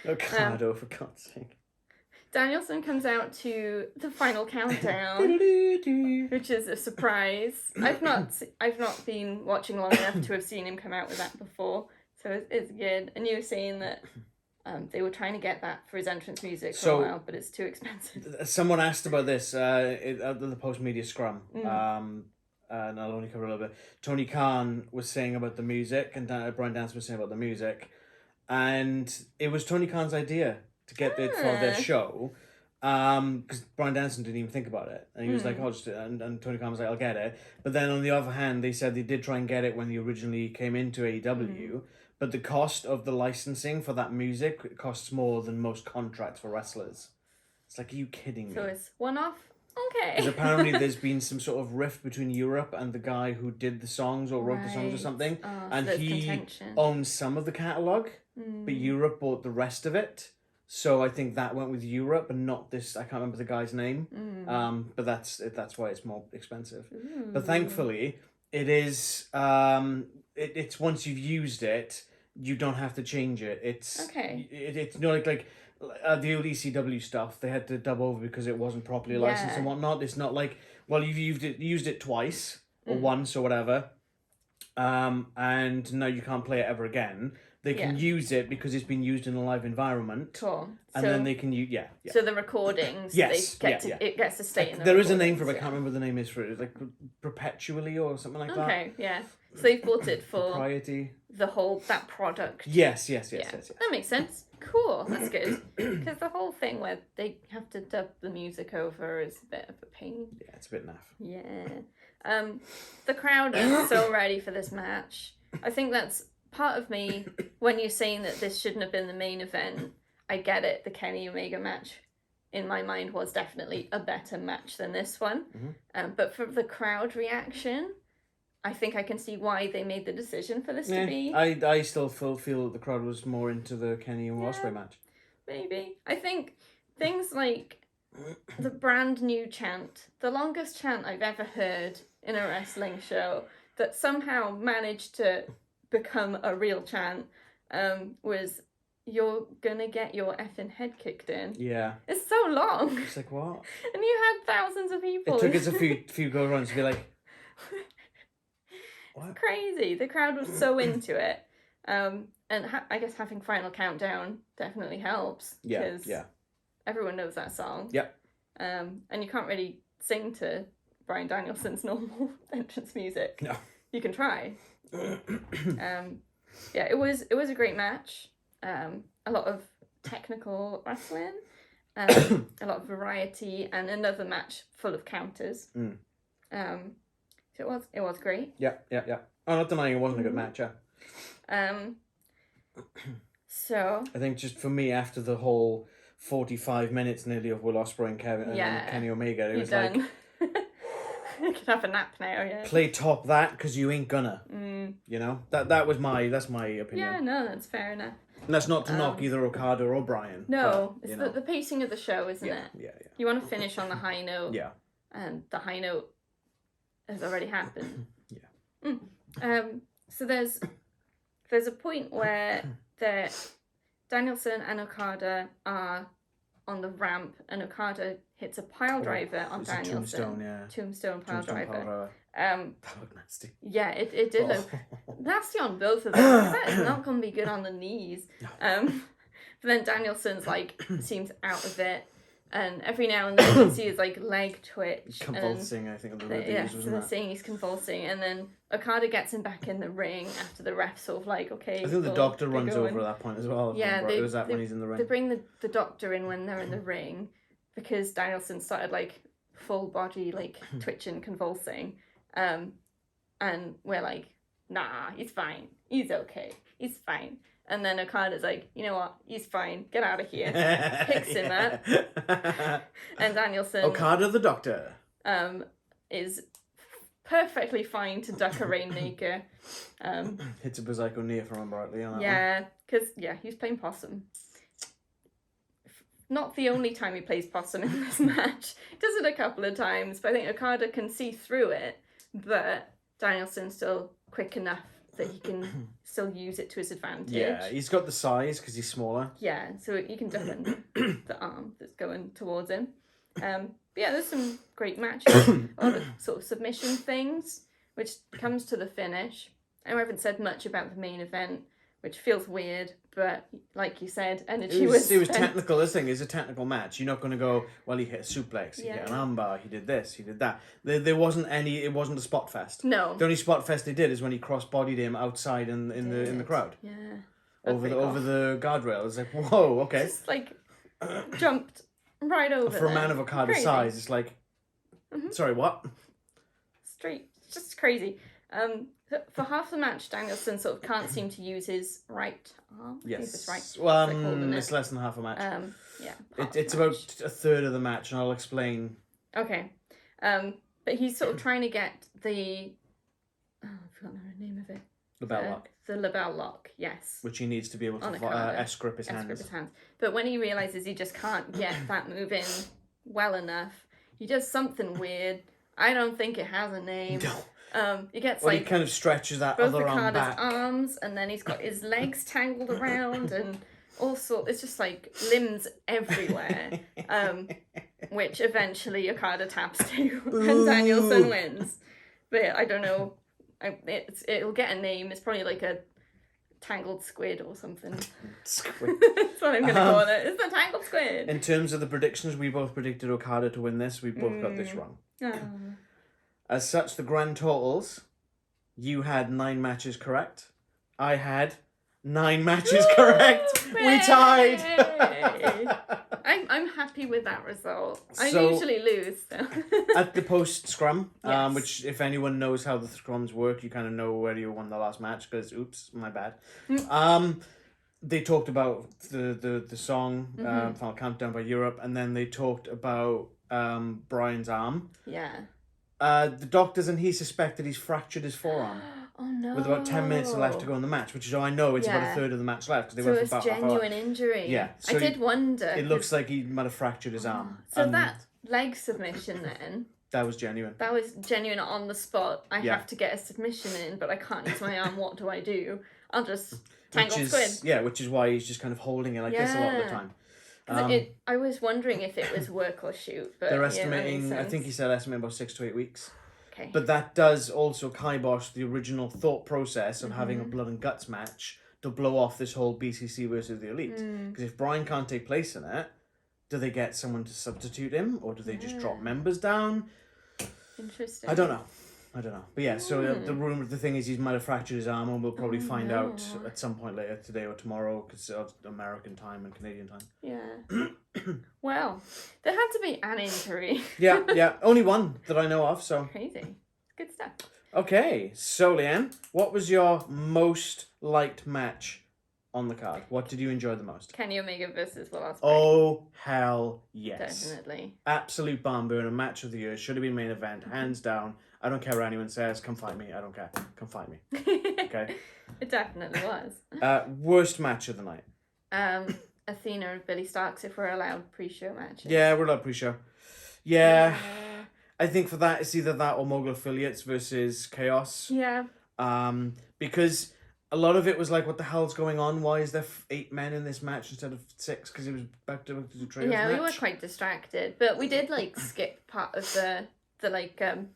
[SPEAKER 2] Okada, for God's sake.
[SPEAKER 1] Danielson comes out to the final countdown, which is a surprise. I've not been watching long enough to have seen him come out with that before, so it's good. And you were saying that they were trying to get that for his entrance music for a while, but it's too expensive.
[SPEAKER 2] Someone asked about this at the post-media scrum, and I'll only cover a little bit. Tony Khan was saying about the music, and Bryan Danielson was saying about the music, and it was Tony Khan's idea to get it for their show, because Bryan Danielson didn't even think about it, and he was like, "Oh, just," and Tony Khan was like, "I'll get it." But then on the other hand, they said they did try and get it when they originally came into AEW, but the cost of the licensing for that music costs more than most contracts for wrestlers. It's like, are you kidding me?
[SPEAKER 1] So it's one-off? Okay.
[SPEAKER 2] Because apparently there's been some sort of rift between Europe and the guy who did the songs or wrote the songs or something, and
[SPEAKER 1] so
[SPEAKER 2] he owns some of the catalogue, but Europe bought the rest of it. So I think that went with Europe and not this. I can't remember the guy's name, but that's why it's more expensive. But thankfully, it is. It's once you've used it, you don't have to change it. It's it's like the old ECW stuff. They had to dub over because it wasn't properly licensed and whatnot. It's not like, well, you've used it twice or once or whatever, and now you can't play it ever again. They can use it because it's been used in a live environment.
[SPEAKER 1] Cool.
[SPEAKER 2] And then they can use,
[SPEAKER 1] So the recordings, it gets to stay in the
[SPEAKER 2] There is a name for it, but I can't remember what the name is for it. It's like perpetually or something like that.
[SPEAKER 1] Okay, yeah. So they've bought it for
[SPEAKER 2] propriety.
[SPEAKER 1] That product.
[SPEAKER 2] Yes.
[SPEAKER 1] That makes sense. Cool, that's good. Because the whole thing where they have to dub the music over is a bit of a pain.
[SPEAKER 2] Yeah, it's a bit naff.
[SPEAKER 1] Yeah. The crowd is so ready for this match. I think that's part of me, when you're saying that this shouldn't have been the main event, I get it. The Kenny Omega match, in my mind, was definitely a better match than this one. But for the crowd reaction, I think I can see why they made the decision for this to be.
[SPEAKER 2] I still feel that the crowd was more into the Kenny and Ospreay match.
[SPEAKER 1] Maybe. I think things like the brand new chant, the longest chant I've ever heard in a wrestling show, that somehow managed to become a real chant, was you're gonna get your effing head kicked in.
[SPEAKER 2] Yeah.
[SPEAKER 1] It's so long.
[SPEAKER 2] It's like, what?
[SPEAKER 1] And you had thousands of people.
[SPEAKER 2] It took us a few go runs to be like, what?
[SPEAKER 1] It's crazy. The crowd was so into it. And I guess having Final Countdown definitely helps.
[SPEAKER 2] Yeah, yeah.
[SPEAKER 1] Everyone knows that song.
[SPEAKER 2] Yep.
[SPEAKER 1] And you can't really sing to Bryan Danielson's normal entrance music.
[SPEAKER 2] No.
[SPEAKER 1] You can try. Yeah, it was a great match. A lot of technical wrestling, a lot of variety, and another match full of counters. So it was great.
[SPEAKER 2] Yeah. I'm not denying it wasn't a good match. Yeah.
[SPEAKER 1] So
[SPEAKER 2] I think just for me, after the whole 45 minutes nearly of Will Ospreay and Kenny Omega, it was
[SPEAKER 1] done.
[SPEAKER 2] like,
[SPEAKER 1] you could have a nap now. Yeah.
[SPEAKER 2] Play top that because you ain't gonna. You know that's my opinion.
[SPEAKER 1] Yeah, no, that's fair enough.
[SPEAKER 2] And that's not to knock either Okada or Bryan.
[SPEAKER 1] No, but, it's the pacing of the show, isn't it?
[SPEAKER 2] Yeah.
[SPEAKER 1] You want to finish on the high note.
[SPEAKER 2] Yeah.
[SPEAKER 1] And the high note has already happened.
[SPEAKER 2] Yeah.
[SPEAKER 1] So there's a point where Danielson and Okada are on the ramp, and Okada hits a pile driver on Danielson. Tombstone pile driver.
[SPEAKER 2] That looked nasty.
[SPEAKER 1] Yeah, it did look nasty on both of them. That is not going to be good on the knees.
[SPEAKER 2] No.
[SPEAKER 1] But then Danielson's seems out of it, and every now and then you can see his leg twitch.
[SPEAKER 2] Convulsing, I think, on the reviews, wasn't
[SPEAKER 1] so they're saying he's convulsing, and then Okada gets him back in the ring after the ref sort of okay.
[SPEAKER 2] I think the doctor runs over at that point as well.
[SPEAKER 1] Yeah,
[SPEAKER 2] it was that when he's in the ring.
[SPEAKER 1] They bring the doctor in when they're in the ring because Danielson started full body twitching, convulsing, and we're like, nah, he's fine, he's okay, he's fine. And then Okada's like, you know what? He's fine. Get out of here. Picks him up. And Danielson...
[SPEAKER 2] Okada the Doctor.
[SPEAKER 1] Is perfectly fine to duck a Rainmaker.
[SPEAKER 2] Hits a Berserker knee, if I remember rightly. On that
[SPEAKER 1] yeah, because, he's playing Possum. Not the only time he plays Possum in this match. He does it a couple of times, but I think Okada can see through it. But Danielson's still quick enough that he can still use it to his advantage.
[SPEAKER 2] Yeah, he's got the size because he's smaller.
[SPEAKER 1] Yeah, so he can duck the arm that's going towards him. But yeah, there's some great matches. A lot of sort of submission things, which comes to the finish. I haven't said much about the main event, which feels weird, but like you said, energy was
[SPEAKER 2] It was technical. This thing is a technical match. You're not going to go, well, he hit a suplex, he hit an armbar, he did this, he did that. There wasn't any. It wasn't a spot fest.
[SPEAKER 1] No.
[SPEAKER 2] The only spot fest they did is when he cross-bodied him outside in the crowd.
[SPEAKER 1] Yeah.
[SPEAKER 2] Over the guardrail. It's like, whoa, okay.
[SPEAKER 1] Just jumped right over.
[SPEAKER 2] For a man of Okada's size, it's like, sorry, what?
[SPEAKER 1] Straight, just crazy. For half the match, Danielson sort of can't seem to use his right arm.
[SPEAKER 2] Yes.
[SPEAKER 1] I think it's right.
[SPEAKER 2] Well, it's less than half a match.
[SPEAKER 1] Yeah.
[SPEAKER 2] It's about a third of the match, and I'll explain.
[SPEAKER 1] Okay. But he's sort of trying to get the... Oh, I've forgotten the name of it.
[SPEAKER 2] Label lock.
[SPEAKER 1] The label lock, yes.
[SPEAKER 2] Which he needs to be able to S-grip his hands.
[SPEAKER 1] But when he realises he just can't get that move in well enough, he does something weird. I don't think it has a name.
[SPEAKER 2] No.
[SPEAKER 1] He gets
[SPEAKER 2] he kind of stretches that
[SPEAKER 1] both
[SPEAKER 2] other arm back.
[SPEAKER 1] arms, and then he's got his legs tangled around, and all sorts. It's just limbs everywhere. Which eventually Okada taps to, and Danielson wins. But I don't know. It'll get a name. It's probably a tangled squid or something.
[SPEAKER 2] Squid.
[SPEAKER 1] That's what I'm gonna call it. It's the tangled squid.
[SPEAKER 2] In terms of the predictions, we both predicted Okada to win this. We both got this wrong.
[SPEAKER 1] Oh.
[SPEAKER 2] As such, the grand totals, you had 9 matches correct. I had 9 matches correct. We tied.
[SPEAKER 1] I'm happy with that result. I usually lose. So.
[SPEAKER 2] At the post scrum,
[SPEAKER 1] yes.
[SPEAKER 2] Which if anyone knows how the scrums work, you kind of know where you won the last match because oops, my bad. They talked about the song Final Countdown by Europe, and then they talked about Bryan's arm.
[SPEAKER 1] Yeah.
[SPEAKER 2] The doctors and he suspected he's fractured his forearm.
[SPEAKER 1] Oh no!
[SPEAKER 2] With about 10 minutes left to go in the match, which is how I know it's about a third of the match left. Because they went for about
[SPEAKER 1] genuine injury.
[SPEAKER 2] Yeah,
[SPEAKER 1] so I did wonder.
[SPEAKER 2] It looks like he might have fractured his arm.
[SPEAKER 1] So that leg submission then.
[SPEAKER 2] That was genuine.
[SPEAKER 1] That was genuine on the spot. I have to get a submission in, but I can't use my arm. What do I do? I'll just Tangled squid.
[SPEAKER 2] Yeah, which is why he's just kind of holding it like this a lot of the time.
[SPEAKER 1] I was wondering if it was work or shoot, but
[SPEAKER 2] they're estimating, I think he said estimating about 6 to 8 weeks.
[SPEAKER 1] Okay.
[SPEAKER 2] But that does also kibosh the original thought process of having a blood and guts match to blow off this whole BCC versus the Elite. Because if Brian can't take place in it, do they get someone to substitute him, or do they just drop members down?
[SPEAKER 1] Interesting.
[SPEAKER 2] I don't know. But yeah, so the thing is, he might have fractured his arm, and we'll probably find out at some point later today or tomorrow, because of American time and Canadian time.
[SPEAKER 1] Yeah. Well, there had to be an injury.
[SPEAKER 2] yeah. Only one that I know of, so.
[SPEAKER 1] Crazy. Good stuff.
[SPEAKER 2] Okay, so Leanne, what was your most liked match on the card? What did you enjoy the most?
[SPEAKER 1] Kenny Omega versus Will Ospreay.
[SPEAKER 2] Oh, hell yes.
[SPEAKER 1] Definitely.
[SPEAKER 2] Absolute barn burner, match of the year. Should have been main event, hands down. I don't care what anyone says. Come fight me. I don't care. Come fight me. Okay?
[SPEAKER 1] It definitely was.
[SPEAKER 2] Worst match of the night?
[SPEAKER 1] Athena and Billie Starkz, if we're allowed pre-show matches.
[SPEAKER 2] Yeah, we're allowed pre-show. Yeah. I think for that, it's either that or Mogul Affiliates versus Chaos.
[SPEAKER 1] Yeah.
[SPEAKER 2] Because a lot of it was like, what the hell's going on? Why is there 8 men in this match instead of 6? Because it was back to the trios match.
[SPEAKER 1] We were quite distracted, but we did skip part of the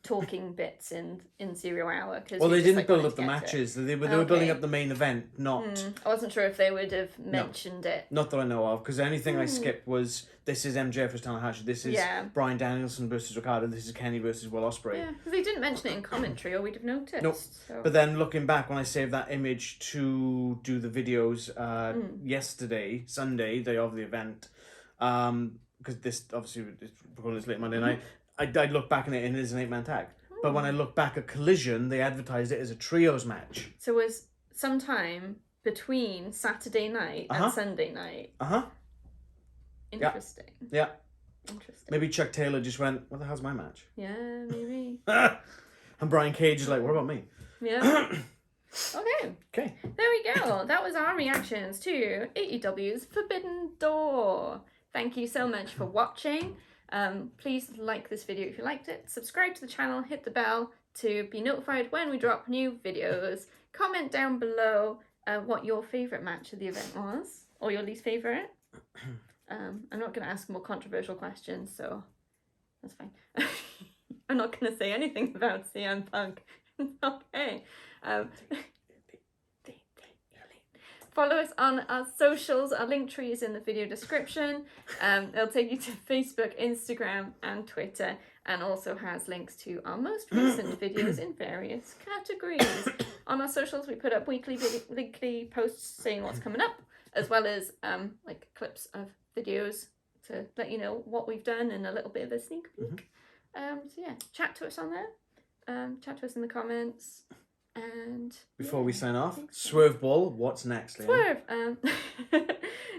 [SPEAKER 1] talking bits in Serial Hour.
[SPEAKER 2] Well, they didn't build up the matches. They were building up the main event, not...
[SPEAKER 1] I wasn't sure if they would have mentioned it.
[SPEAKER 2] Not that I know of, because anything I skipped was, this is MJF versus Tanahashi, this is Bryan Danielson versus Ricardo, this is Kenny versus Will Ospreay.
[SPEAKER 1] Yeah, because they didn't mention it in commentary, or we'd have noticed.
[SPEAKER 2] Nope.
[SPEAKER 1] So.
[SPEAKER 2] But then looking back, when I saved that image to do the videos yesterday, Sunday, day of the event, because this obviously is recorded this late Monday night, I'd look back on it and it is an 8-man tag. But when I look back at Collision, they advertised it as a trios match.
[SPEAKER 1] So it was sometime between Saturday night and Sunday night. Interesting.
[SPEAKER 2] Yeah.
[SPEAKER 1] Interesting.
[SPEAKER 2] Maybe Chuck Taylor just went, what the hell's my match?
[SPEAKER 1] Yeah, maybe.
[SPEAKER 2] And Brian Cage is like, what about me?
[SPEAKER 1] Yeah. Okay.
[SPEAKER 2] Okay.
[SPEAKER 1] There we go. That was our reactions to AEW's Forbidden Door. Thank you so much for watching. Please like this video if you liked it. Subscribe to the channel. Hit the bell to be notified when we drop new videos. Comment down below what your favourite match of the event was. Or your least favourite. I'm not going to ask more controversial questions, so that's fine. I'm not going to say anything about CM Punk. Okay. Follow us on our socials. Our link tree is in the video description. It'll take you to Facebook, Instagram, and Twitter, and also has links to our most recent videos in various categories. On our socials, we put up weekly posts saying what's coming up, as well as clips of videos to let you know what we've done and a little bit of a sneak peek. So yeah, chat to us on there. Chat to us in the comments. And
[SPEAKER 2] before we sign off, Swerve Ball, what's next, Liam?
[SPEAKER 1] Swerve.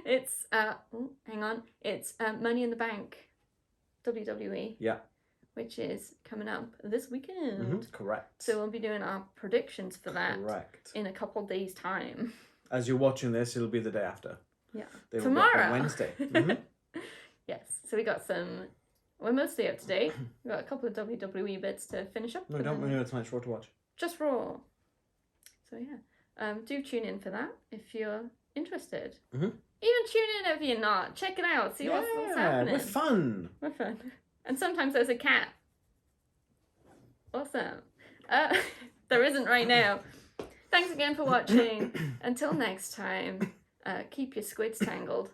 [SPEAKER 1] It's hang on. It's Money in the Bank, WWE.
[SPEAKER 2] Yeah.
[SPEAKER 1] Which is coming up this weekend.
[SPEAKER 2] Correct.
[SPEAKER 1] So we'll be doing our predictions for that.
[SPEAKER 2] Correct.
[SPEAKER 1] In a couple of days' time.
[SPEAKER 2] As you're watching this, it'll be the day after.
[SPEAKER 1] Yeah.
[SPEAKER 2] They will
[SPEAKER 1] tomorrow.
[SPEAKER 2] be up on Wednesday.
[SPEAKER 1] Yes. So we got some. We're mostly up to date. We've got a couple of WWE bits to finish up.
[SPEAKER 2] No, we don't. We know tonight's Raw to watch.
[SPEAKER 1] Just Raw. So yeah, do tune in for that if you're interested. Even tune in if you're not. Check it out. See what's happening.
[SPEAKER 2] We're fun.
[SPEAKER 1] We're fun. And sometimes there's a cat. Awesome. There isn't right now. Thanks again for watching. Until next time, keep your squids tangled.